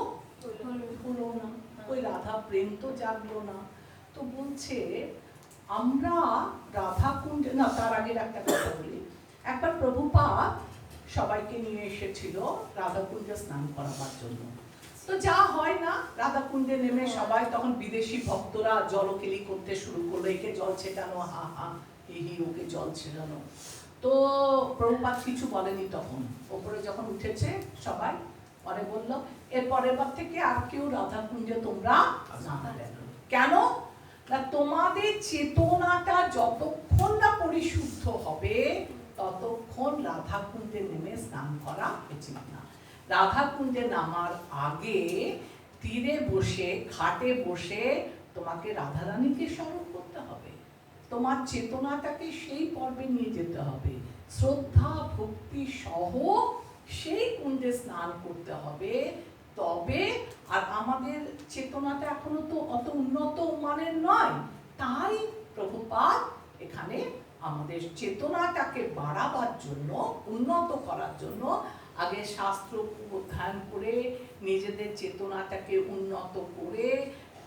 হলো না, ওই রাধা প্রেম তো জাগলো না। তো বলছে আমরা রাধাকুঞ্জে, না তার আগের একটা কথা বলি। একবার প্রভুপাদ সবাইকে নিয়ে এসেছিল রাধাকুঞ্জে স্নান করাবার জন্য। তো যা হয় না, রাধাকুঞ্জে নেমে সবাই তখন বিদেশি ভক্তরা জলকেলি করতে শুরু করলো, একে জল ছেটানো, হা হা হি হি, ওকে জল ছেটানো। তো প্রভুপাদ কিছু বলেনি তখন। ওপরে যখন উঠেছে সবাই পরে বলল, এর পরের বার থেকে আর কেউ রাধাকুঞ্জে তোমরা না যাবে। কেন না, তোমাদের চেতনাটা যতক্ষণ না পরিশুদ্ধ হবে ততক্ষণ রাধাকুঞ্জে নেমে স্নান করা উচিত না। রাধাকুঞ্জে নামার আগে তীরে বসে, ঘাটে বসে তোমাকে রাধারানীকে স্মরণ করতে হবে, তোমার চেতনাটাকে সেই পর্বে নিয়ে যেতে হবে, শ্রদ্ধা ভক্তি সহ সেই কুঞ্জে স্নান করতে হবে। তবে আর আমাদের চেতনাটা এখনো তো অত উন্নত মানের নয়, তাই প্রভুপাদ এখানে আমাদের চেতনাটাকে বাড়াবার জন্য, উন্নত করার জন্য আগে শাস্ত্র অধ্যয়ন করে নিজেদের চেতনাটাকে উন্নত করে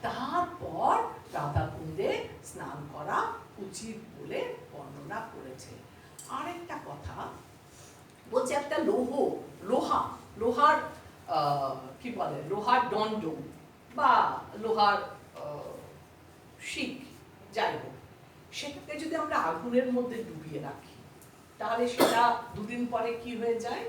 তারপর রাধাকুণ্ডে স্নান করা উচিত বলে বর্ণনা করেছে। আরেকটা কথা বলছে, একটা লোহার কি বলে, লোহার দণ্ড বা লোহার শিক, যাই হোক, সেটাকে যদি আমরা আগুনের মধ্যে ডুবিয়ে রাখি, তাহলে সেটা দুদিন পরে কি হয়ে যায়,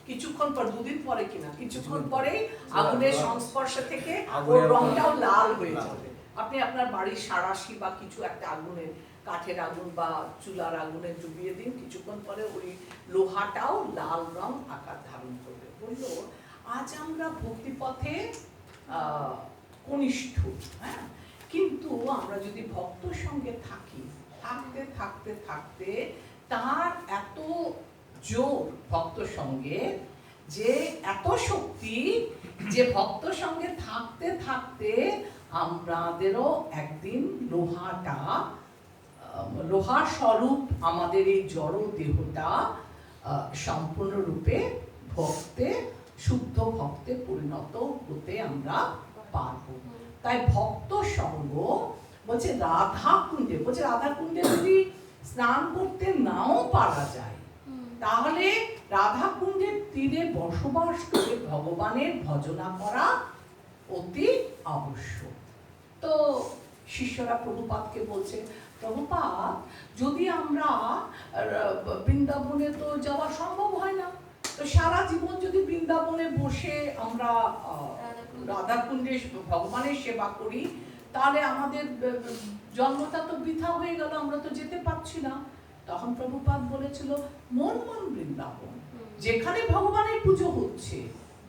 কিছুক্ষণ পর, দুদিন পরে কিনা, কিছুক্ষণ পরে আগুনের সংস্পর্শে থেকে ওর রংটাও লাল হয়ে যাবে। আপনি আপনার বাড়ির সাঁড়াশি বা কিছু একটা আগুনের, কাঠের আগুন বা চুলার আগুনে ডুবিয়ে দিন, কিছুক্ষণ পরে ওই লোহাটাও লাল রং আকার ধারণ করবে। বললো আজ আমরা ভক্তিপথে কনিষ্ঠ, হ্যাঁ, কিন্তু আমরা যদি ভক্ত সঙ্গে থাকি, থাকতে থাকতে থাকতে তার এত জোর ভক্ত সঙ্গে, যে এত শক্তি, যে ভক্ত সঙ্গে থাকতে থাকতে আমাদেরও একদিন লোহার স্বরূপ আমাদের এই জড় দেহটা সম্পূর্ণরূপে ভক্তে, শুদ্ধ ভক্তে পরিণত হতে আমরা পারবো। তাই ভক্ত সঙ্গ বলছে রাধা কুণ্ডে, বলছে রাধা কুণ্ডে যদি স্নান করতে নাও পারা যায়, তাহলে রাধা কুণ্ডের তীরে বসবাস করে ভগবানের ভজনা করা অতি আবশ্যক। তো শিষ্যরা প্রভুপাদকে বলছে, প্রভুপাদ যদি আমরা বৃন্দাবনে তো যাওয়া সম্ভব হয় না, তো সারা জীবন যদি বৃন্দাবনে বসে আমরা রাধাকুণ্ডে ভগবানের সেবা করি, তাহলে আমাদের জন্মটা তো বৃথা হয়ে গেল, আমরা তো যেতে পারছি না। তখন প্রভুপাদ বলেছিল, মন মন বৃন্দাবন, যেখানে ভগবানের পুজো হচ্ছে,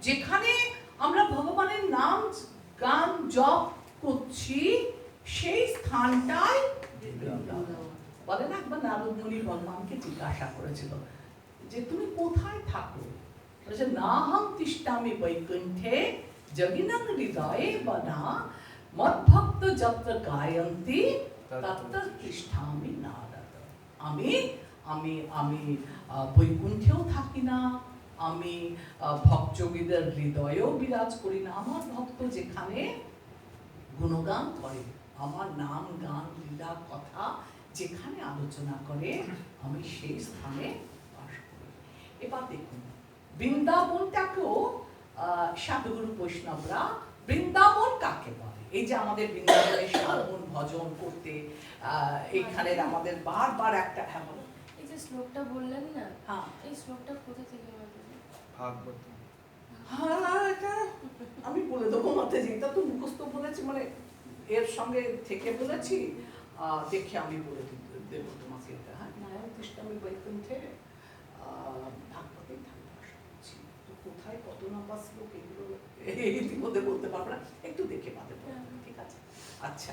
যেখানে আমরা ভগবানের নাম গান জপ করছি, সেই স্থানটাই বলেন। একবার নারদ মুনি ভগবানকে জিজ্ঞাসা করেছিল যে তুমি কোথায় থাকো? বলেছে নাহং তিষ্ঠামি বৈকুণ্ঠে জগিনাং হৃদয়ে বনা মদ্ভক্ত যত্র গায়ন্তি তত্র তিষ্ঠামি নারদ। আমি আমি আমি বৈকুণ্ঠেও থাকি না, আমি ভক্তযোগীদের হৃদয়েও বিরাজ করি না। আমার ভক্ত যেখানে গুণগান করে, আমার নাম গান লীলা কথা যেখানে আলোচনা করে, আমি সেই স্থানে বাস করি। এবার দেখুন বৃন্দাবনটাকেও সাধুগুরু বৈষ্ণবরা বৃন্দাবন কাকে বলে? এই যে আমাদের বৃন্দাবনের সাধন ভজন করতে এইখানের আমাদের বারবার একটা এই যে শ্লোকটা বললেন না, হ্যাঁ, এই শ্লোকটা কোথা থেকে বললেন? ভাগবত। আমি বলে দেবো মাথায়, যেটা তো মুখস্থ বলেছি, মানে এর সঙ্গে থেকে বলেছি, দেখে আমি বলে দেবো তোমাকে এটা। হ্যাঁ, নারায়ণ কৃষ্ণ আমি বৈকুণ্ঠে ভাগবতেই থাকতে আশা করছি। তো কোথায় কত নাম্বার শ্লোক এগুলো ইতিমধ্যে বলতে পারবো না, একটু দেখে পাবে, ঠিক আছে? আচ্ছা,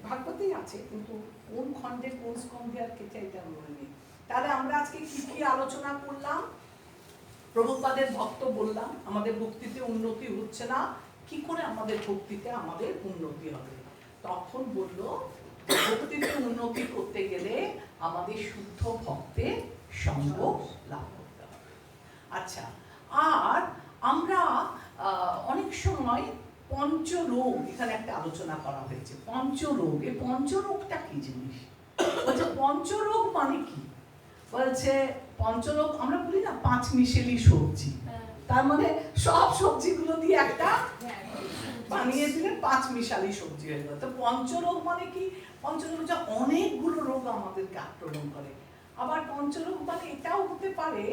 ভাগবতেই আছে, কিন্তু কোন খণ্ডে কোন স্কন্ধে আর কেটে এটা মনে নেই। তাহলে আমরা আজকে কি কি আলোচনা করলাম? প্রভুপাদের ভক্ত বললাম, আমাদের ভক্তিতে উন্নতি হচ্ছে না, কি করে আমাদের ভক্তিতে আমাদের উন্নতি হবে? তখন বললো ভক্তিতে উন্নতি করতে গেলে আমাদের শুদ্ধ ভক্তের সঙ্গ লাভ করতে হবে। আচ্ছা, আর আমরা অনেক সময় পঞ্চরোগ, এখানে একটা আলোচনা করা হয়েছে, পঞ্চরোগ। এই পঞ্চরোগটা কি জিনিস? বলছে পঞ্চরোগ মানে কি? বলছে পঞ্চরোগ আমরা বলি না পাঁচ মিশেলি সবজি, তার মানে সব সবজিগুলো দিয়ে একটা বানিয়ে দিলে পাঁচ মিশালি সবজি হয়ে গেল। তো পঞ্চরোগ মানে কি? পঞ্চরোগ যা অনেকগুলো রোগ আমাদেরকে আক্রমণ করে। আবার পঞ্চরোগ মানে এটাও হতে পারে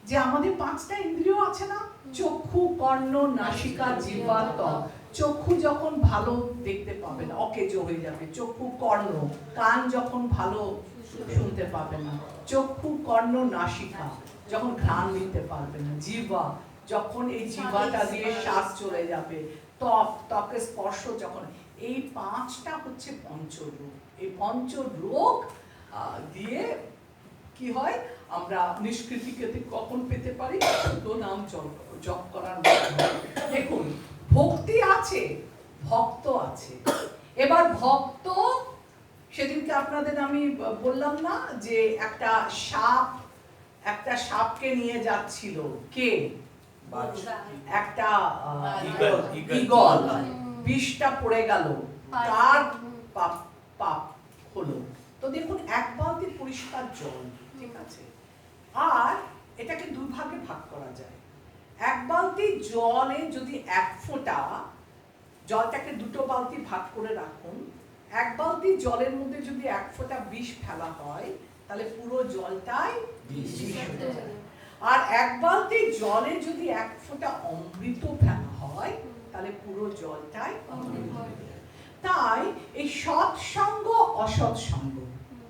যে আমাদের পাঁচটা ইন্দ্রিয় আছে না, চক্ষু, কর্ণ, নাসিকা, জিহ্বা, ত্বক। চক্ষু যখন ভালো দেখতে পাবে না, অকেজো হয়ে যাবে। চক্ষু, কর্ণ, কান যখন ভালো শুনতে পাবে না। চক্ষু, কর্ণ, নাসিকা যখন ঘ্রাণ নিতে পারবে না। জিহ্বা যখন এই জিহ্বাটা দিয়ে শ্বাস চলে যাবে। ত্বক, ত্বকের স্পর্শ যখন, এই পাঁচটা হচ্ছে পঞ্চরোগ। এই পঞ্চরোগ দিয়ে কি হয়, আমরা নিষ্কৃতিকে কখন পেতে পারি? শুদ্ধ নাম জপ করার মাধ্যমে। দেখুন ভক্তি আছে, ভক্ত আছে। এবার ভক্ত, সেদিনকে আপনাদের আমি বললাম না যে একটা সাপকে নিয়ে যাচ্ছিল কে? একটা ঈগল, বিষটা পড়ে গেল, তার পাপ হলো। তো দেখুন এক বালতি পরিষ্কার জল, ঠিক আছে, আর এটাকে দুই ভাগে ভাগ করা যায়। এক বালতি জলে যদি এক ফোঁটা, জলটাকে দুটো বালতি ভাগ করে রাখুন, এক বালতি জলের মধ্যে যদি এক ফোঁটা বিষ ফেলা হয়, তাহলে পুরো জলটাই বিষ হয়ে যায়। আর এক বালতি জলে যদি এক ফোঁটা অমৃত ফেলা হয় তাহলে পুরো জলটাই অমৃত হয়ে যায়। তাই এই সৎসঙ্গ অসৎসঙ্গ,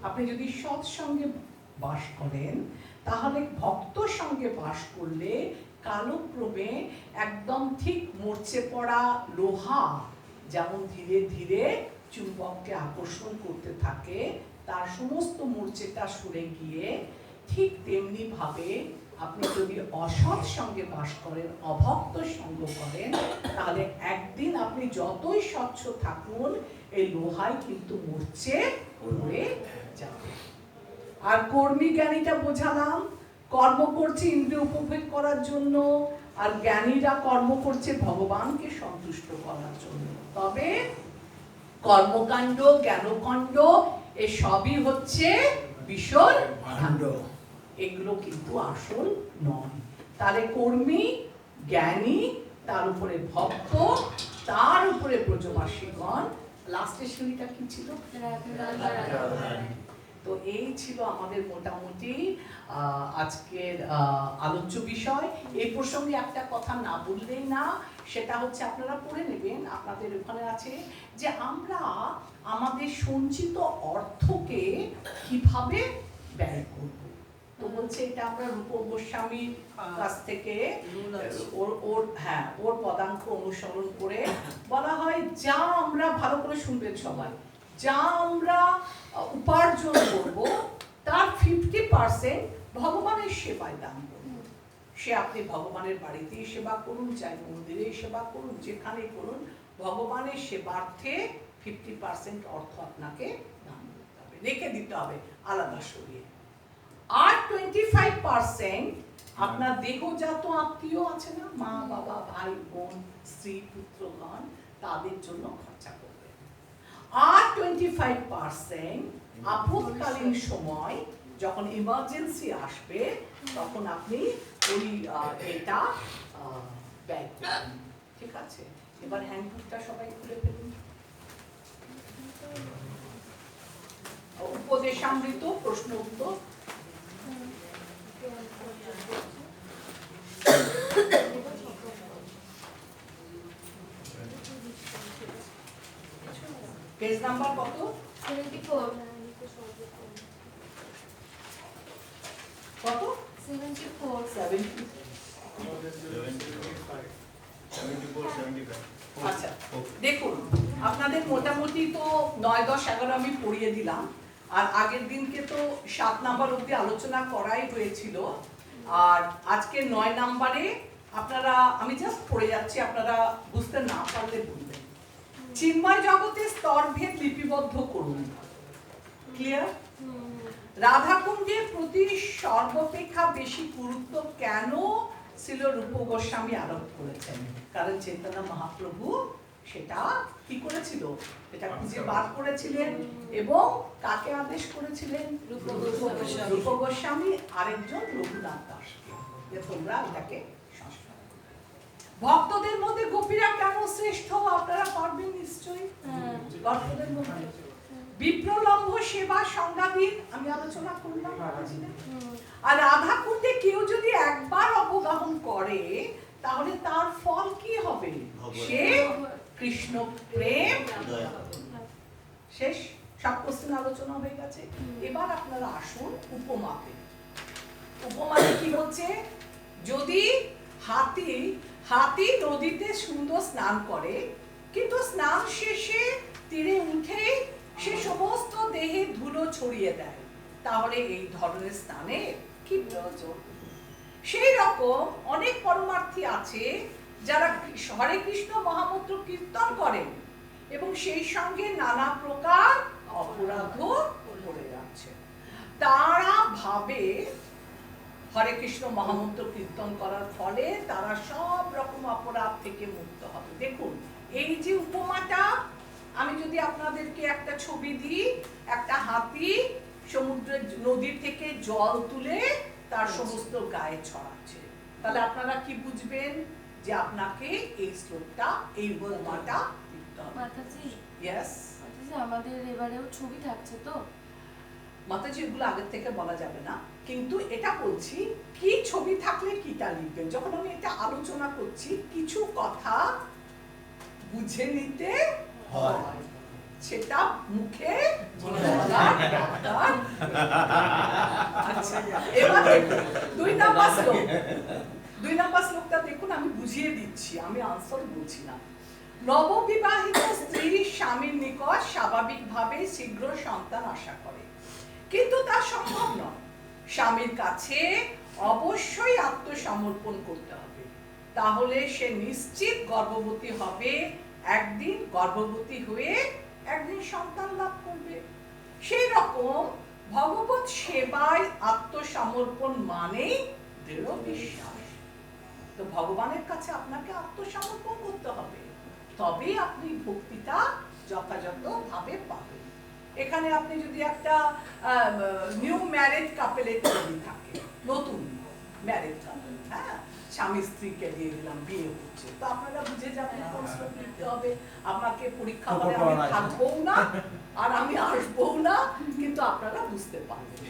আপনি যদি সৎসঙ্গে বাস করেন তাহলে ভক্ত সঙ্গে বাস করলে কালক্রমে একদম ঠিক মরচে পড়া লোহা যেমন ধীরে ধীরে চুম্বককে আকর্ষণ করতে থাকে, তার সমস্ত মূর্ছেটা সরে গিয়ে ঠিক তেমনি ভাবে আপনি যদি অসৎ সঙ্গে বাস করেন, অভক্ত সঙ্গ করেন, তাহলে একদিন আপনি যতই স্বচ্ছ থাকুন এই লোহায় কিন্তু মূর্ছে পড়ে যাবে। আর কর্মী জ্ঞানীটা বোঝালাম, কর্ম করছে ইন্দ্রিয় উপভোগ করার জন্য, আর জ্ঞানীরা কর্ম করছে ভগবানকে সন্তুষ্ট করার জন্য। তবে কর্মকাণ্ড জ্ঞানকাণ্ড এ সবই হচ্ছে বিষয় ভাণ্ড, এগুলো কিন্তু আসল নয়। তাহলে কর্মী, জ্ঞানী, তার উপরে ভক্ত, তার উপরে ব্রজবাসীগণ, লাস্টের শ্রেণীটা কি ছিল? তো এই ছিল আমাদের মোটামুটি আজকের আলোচ্য বিষয়। এই প্রসঙ্গে একটা কথা না বললেই না, সেটা হচ্ছে আপনারা পড়ে নেবেন, আপনাদের ওখানে আছে যে আমরা আমাদের সঞ্চিত অর্থকে কিভাবে ব্যয় করব। তো বলছে এটা আমরা রূপ গোস্বামীর কাছ থেকে ওর পদাঙ্ক অনুসরণ করে বলা হয়, যা আমরা, ভালো করে শুনবেন সবাই, যা আমরা উপার্জন করব তার 50% ভগবানের সেবায় দান করব। সে আপনি ভগবানের বাড়িতেই সেবা করুন, চাই মন্দিরে সেবা করুন, যেখানে করুন, ভগবানের সেবার্থে 50% অর্থ আপনাকে দান করতে হবে, রেখে দিতে হবে আলাদা সরিয়ে। আর 25% আপনার দেহজাত আত্মীয় আছে না, মা বাবা ভাই বোন স্ত্রী পুত্রগণ, তাদের জন্য খরচা করবে। আর 25% আপদকালীন সময় যখন ইমার্জেন্সি আসবে তখন আপনি ওই এটা ব্যয় করবেন। ঠিক আছে, এবার হ্যান্ডবুকটা সবাই খুলে ফেলুন। উপদেশামৃত প্রশ্ন উত্তর। পেজ নাম্বার কত? 74 কত? 74 আচ্ছা, দেখুন আপনাদের মোটামুটি তো 9, 10, 11 আমি পড়িয়ে দিলাম, আর আগের দিনকে তো 7 নাম্বার অবধি আলোচনা করাই হয়েছিল, আর আজকে 9 নাম্বারে আপনারা, আমি জাস্ট পড়ে যাচ্ছি, আপনারা বুঝতে না পারলে বলবেন। চিন্ময় জগতে স্তরভেদ লিপিবদ্ধ করুন। ক্লিয়ার? রাধাকুণ্ডের প্রতি সর্বাপেক্ষা বেশি গুরুত্ব কেন শ্রীল রূপ গোস্বামী আরোপ করেছেন? কারণ চৈতন্য মহাপ্রভু সেটা কি করেছিল, এটা খুঁজে বার করেছিলেন এবং কাকে আদেশ করেছিলেন? রূপ গোস্বামী আরেকজন রঘুনাথ দাসকে, যে তোমরা এটাকে সংস্কার করবে। ভক্তদের মধ্যে গোপীরা কেন শ্রেষ্ঠ আপনারা পারবেন নিশ্চয়ই। ভক্তদের মধ্যে বিপ্রলম্ভ সেবা সংজ্ঞাবিদ আমি আলোচনা করলাম। আর রাধা কুণ্ডে কেউ যদি একবার অবগাহন করে তাহলে তার ফল কি হবে? সে কৃষ্ণ প্রেম। শেষ, সব কোশ্চেন আলোচনা হয়ে গেছে। এবার আপনারা আসুন উপমাতে। উপমাতে কি হচ্ছে, যদি হাতি নদীতে সুন্দর স্নান করে, কিন্তু স্নান শেষে তীরে উঠে সে সমস্ত দেহে ধুলো ছড়িয়ে দেয়, তাহলে এই ধরনের স্নানে কি প্রয়োজন? সেই রকম অনেক পরমার্থী আছে যারা হরে কৃষ্ণ মহামন্ত্র কীর্তন করেন এবং সেই সঙ্গে নানা প্রকার অপরাধও করে যাচ্ছে। তারা ভাবে হরে কৃষ্ণ মহামন্ত্র কীর্তন করার ফলে তারা সব রকম অপরাধ থেকে মুক্ত হবে। দেখুন এই যে উপমাটা, আমি যদি আপনাদেরকে একটা ছবি দিই, একটা হাতি সমুদ্রের নদীর থেকে জল তুলে তার সমস্ত গায়ে ছড়াচ্ছে, তাহলে আপনারা কি বুঝবেন যে আপনাকে এই শ্লোকটা, এই উপমাটা দিতে হবে। মাতাজি, ইয়েস, মাতাজি আমাদের এবারেও ছবি থাকছে তো? মাতাজি এগুলো আগের থেকে বলা যাবে না, কিন্তু এটা বলছি কি ছবি থাকলে কিটা লিখবেন। যখন আমি এটা আলোচনা করছি কিছু কথা বুঝে নিতে হয়, সেটা মুখে বলার দরকার। আচ্ছা, এবার দেখুন 2 নাম্বার শ্লোক। 2 নাম্বার শ্লোকটা দেখুন, আমি বুঝিয়ে দিচ্ছি, আমি আনসার বলছি না। নববিবাহিত স্ত্রী স্বামীর নিকট স্বাভাবিকভাবে শীঘ্র সন্তান আশা করে, কিন্তু তা সম্ভব নয়। স্বামীর কাছে অবশ্যই আত্মসমর্পণ করতে হবে, তাহলে সে নিশ্চিত গর্ভবতী হবে, একদিন গর্ভবতী হয়ে একদিন সন্তান লাভ করবে। সেই রকম ভগবত সেবায় আত্মসমর্পণ মানে দৃঢ় বিশ্বাস। তো ভগবানের কাছে আপনাকে আত্মসমর্পণ করতে হবে, তবেই আপনি ভক্তিটা যথাযথভাবে পাবেন। এখানে আপনি যদি একটা নিউ ম্যারেজ কাপেলের ছবি থাকে, নতুন ম্যারেজ কাপেল, হ্যাঁ, স্বামী স্ত্রীকে দিয়ে দিলাম, বিয়ে হচ্ছে, তো আপনারা বুঝে যাবেন কোন শ্লোক লিখতে হবে। আপনাকে পরীক্ষা হলে আমি থাকবো না আর আমি আসবো না, কিন্তু আপনারা বুঝতে পারবেন।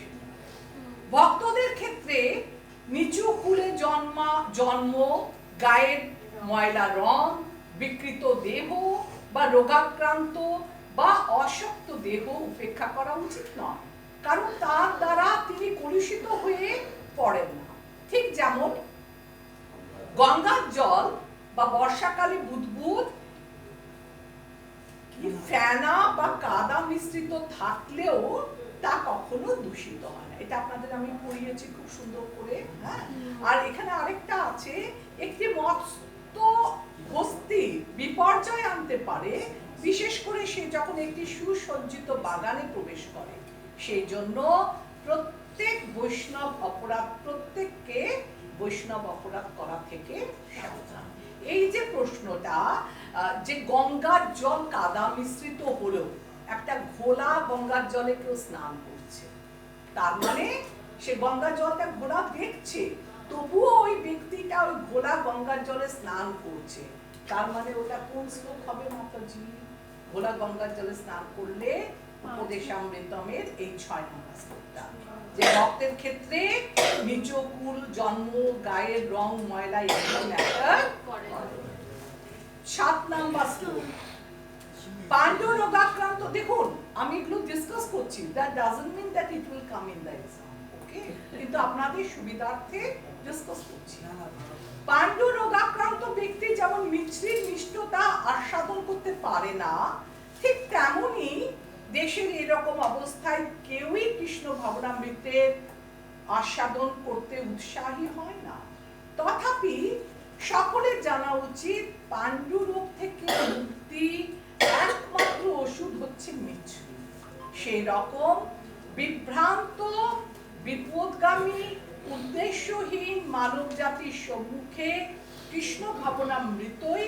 ভক্তদের ক্ষেত্রে নিচু কুলে জন্ম, গায়ের ময়লা রং, বিকৃত দেহ বা রোগাক্রান্ত বা অশক্ত দেহ উপেক্ষা করা উচিত নয়, কারণ তার দ্বারা তিনি কলুষিত হয়ে পড়েন না। ঠিক যেমন গঙ্গার জল বা বর্ষাকালে বুদবুদ ফেনা বা কাদা মিশ্রিত থাকলেও তা কখনো দূষিত হয় না। এটা আপনাদের আমি পড়িয়েছি খুব সুন্দর করে, হ্যাঁ। আর এখানে আরেকটা আছে, একটি মস্ত হস্তি বিপর্যয় আনতে পারে, বিশেষ করে সে যখন একটি সুসজ্জিত বাগানে প্রবেশ করে। সেই জন্য প্রত্যেককে বৈষ্ণব অপরাধ করা থেকে সাবধান। এই যে প্রশ্নটা, যে গঙ্গার জল কাদা মিশ্রিত হলেও একটা ঘোলা গঙ্গার জলে কেউ স্নান করছে, তার মানে সে গঙ্গার জলটা ঘোলা দেখছে, তবুও ওই ব্যক্তিটা ওই ঘোলা গঙ্গার জলে স্নান করছে, তার মানে ওটা কোন শ্লোক হবে মাতাজি? ঘোলা গঙ্গার জলে স্নান করলে উপদেশামৃতমের এই 6 নম্বর শ্লোকটা, যে ভক্তের ক্ষেত্রে নিচ কুল জন্ম, গায়ের রং ময়লা এগুলো ম্যাটার করে। 7 নম্বর শ্লোক, পাণ্ডু রোগাক্রান্ত। দেখুন আমি এগুলো ডিসকাস করছি, that doesn't mean that it will come in the exam, okay, কিন্তু আপনাদের সুবিধার্থে ডিসকাস করছি। পাণ্ডু রোগাক্রান্ত ব্যক্তি যেমন মিছরির মিষ্টতা আস্বাদন করতে পারে না, ঠিক তেমনি দেশের এরকম অবস্থায় কেউই কৃষ্ণ ভবনামৃতের আস্বাদন করতে উৎসাহী হয় না। তথাপি সকলের জানা উচিত পাণ্ডু রোগ থেকে মুক্তি একমাত্র ওষুধ হচ্ছে মিছরি। সেই রকম বিভ্রান্ত, বিপদগামী, উদ্দেশ্যহীন মানব জাতির সম্মুখে কৃষ্ণ ভাবনামৃতই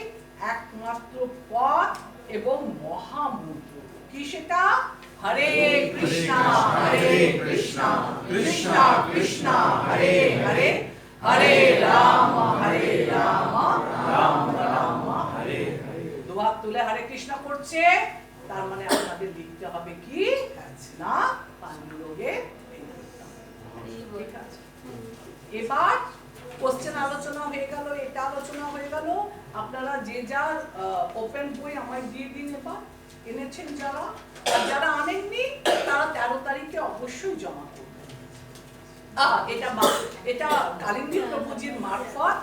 একমাত্র পথ এবং মহামন্ত্র। কি সেটা? হরে কৃষ্ণ হরে কৃষ্ণ কৃষ্ণ কৃষ্ণ হরে হরে, হরে রাম রাম রাম হরে হরে। দুহাত তুলে হরে কৃষ্ণ করছে, তার মানে আপনাদের লিখতে হবে কি না, পাণ্ডু রোগে। ঠিক আছে, এবার কোশ্চেন আলোচনা হয়ে গেল, এটা আলোচনা হয়ে গেল। আপনারা যে যার ওপেন বই আমায় দিয়ে দিন। এবার এনেছেন যারা, আর যারা আনেননি তারা 13 তারিখে অবশ্যই জমা করবেন। এটা কালিন্দী প্রভুজির মারফত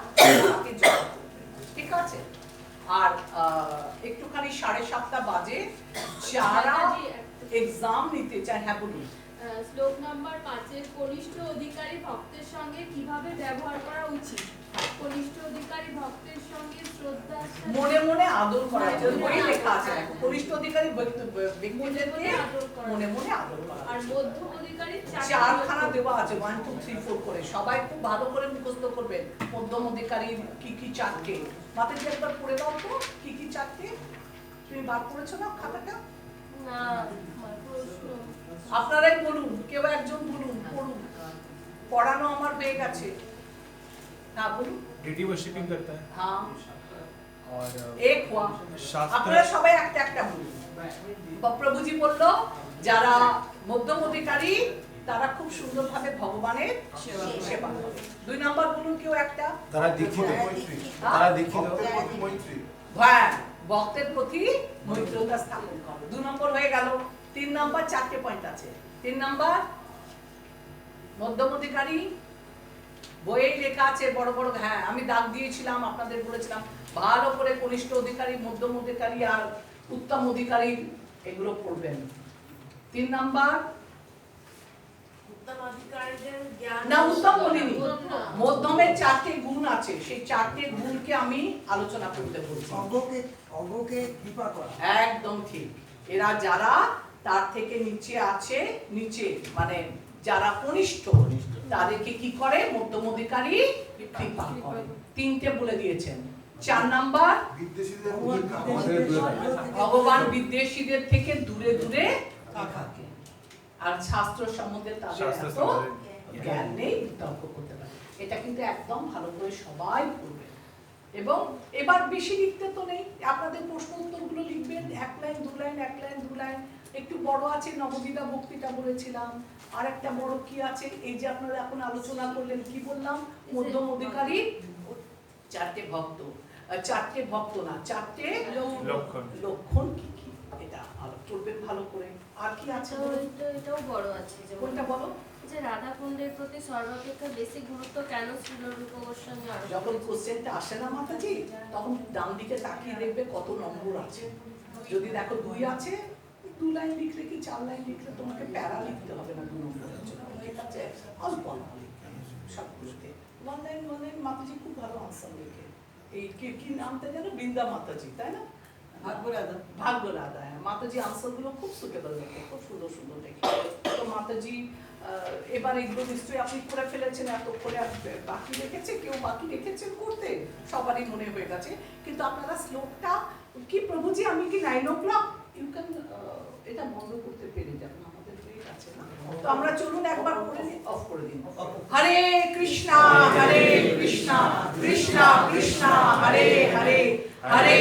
তাকে জমা করবেন, ঠিক আছে। আর একটুখানি 7:30 বাজে যারা এক্সাম নিতে চায়, হ্যাঁ বলুন। শ্লোক নাম্বার 5 এর কনিষ্ঠ অধিকারী ভক্তের সঙ্গে কিভাবে ব্যবহার করা উচিত? কনিষ্ঠ অধিকারী ভক্তের সঙ্গে শ্রদ্ধা, মনে মনে আদর করা, বই লেখা আছে, কনিষ্ঠ অধিকারী ব্যক্তিদেরকে মনে মনে আদর করা। আর মধ্য অধিকারী 4খানা দেওয়া আছে, 1 2 3 4 করে, সবাই খুব ভালো করে মুখস্থ করবেন। মধ্যম অধিকারীর কি কি 4টে মাথায় একবার পড়ে দাও তো, কি কি 4টে তুমি বার করেছো না খাতাটা? না, প্রশ্ন আপনারাই বলুন, কেউ একজন বলুন, পড়ুন, পড়ানো আমার হয়ে গেছে। हाँ बोलूं। डिटी वर्शिपिंग करता है हाँ और एक हुआ, शास्त्र আপনারা সবাই একটা একটা বলুন। প্রভুজি বললো যারা মধ্যম অধিকারী তারা খুব সুন্দরভাবে ভগবানের সেবা করে। 2 নম্বর বলুন কেউ একটা। তারা দীক্ষিত। তারা দীক্ষিত। হ্যাঁ, ভক্তের প্রতি মৈত্রতা স্থাপন করে। 2 নম্বর হয়ে গেল। 3 নম্বর 4টে পয়েন্ট আছে। 3 নম্বর মধ্যম অধিকারী, বইয়ে লেখা আছে বড় বড়, হ্যাঁ আমি দাগ দিয়েছিলাম, আপনাদের বলেছিলাম ভালো করে কনিষ্ঠ অধিকারী, মধ্যম অধিকারী আর উত্তম অধিকারী এগুলো পড়বেন। 3 নম্বর না, উত্তম বলিনি, মধ্যমের 4টে গুণ আছে, সেই 4টে গুণকে আমি আলোচনা করতে বলছি। অজ্ঞকে কৃপা করা, একদম ঠিক। এরা যারা তার থেকে নিচে আছে, নিচে মানে যারা কনিষ্ঠ তাদেরকে কি করে? মধ্যম অধিকারী কৃপা করে। 3টে বলে দিয়েছেন। 4 নাম্বার ভগবান বিদ্বেষীদের থেকে দূরে দূরে থাকে। আর শাস্ত্র সম্বন্ধে তাদের এত জ্ঞান নেই, বিতর্ক করতে পারে। এটা কিন্তু একদম ভালো করে সবাই পড়বে। এবং এবার বেশি লিখতে তো নেই, আপনাদের প্রশ্ন উত্তরগুলো লিখবেন 1 লাইন 2 লাইন 1 লাইন 2 লাইন। একটু বড় আছে নববিধা ভক্তিটা বলেছিলাম, আর একটা বড় কি আছে এই যে আপনারা এখন আলোচনা করলেন, কি বললাম? মধ্যম অধিকারী 4টে ভক্ত, 4টে ভক্ত না 4টে লক্ষণ কি কি, এটা করবেন ভালো করে। আর কি আছে এটাও বড় আছে, কোনটা বলো? যে রাধা কুণ্ডের প্রতি সর্বাপেক্ষা বেশি গুরুত্ব কেন শ্রীলরূপ গোস্বামী আরোপ যখন কোশ্চেনটা আসে না মাতাজি, তখন ডান দিকে তাকিয়ে দেখবে কত নম্বর আছে। যদি দেখো 2 আছে, 2 লাইন লিখলে কি 4 লাইন লিখলে তোমাকে প্যারা লিখতে হবে না 2 নম্বরের জন্য, ঠিক আছে? অল্প অল্প সবগুলোতে 1 লাইন 1 লাইন। মাতাজি খুব ভালো আনসার লিখে। এই কি নামটা জানো? বৃন্দা মাতাজি, তাই না? ভাগ্যরাধা। ভাগ্যরাধা, হ্যাঁ। মাতাজি আনসারগুলো খুব সুটেবল লেখে, খুব সুন্দর সুন্দর লেখে। তো মাতাজি এবার এগুলো নিশ্চয়ই আপনি করে ফেলেছেন, এত করে বাকি রেখেছে, কেউ বাকি রেখেছেন করতে, সবারই মনে হয়ে গেছে। কিন্তু আপনারা শ্লোকটা কি, প্রভুজি আমি কি 9 o'clock ইউ ক্যান এটা বন্ধ করতে পেরে যাবেন, আমাদের ব্রেক আছে না? তো আমরা চলুন একবার করে নিই, অফ করে দিন। হরে কৃষ্ণা কৃষ্ণা কৃষ্ণা কৃষ্ণা হরে হরে, হরে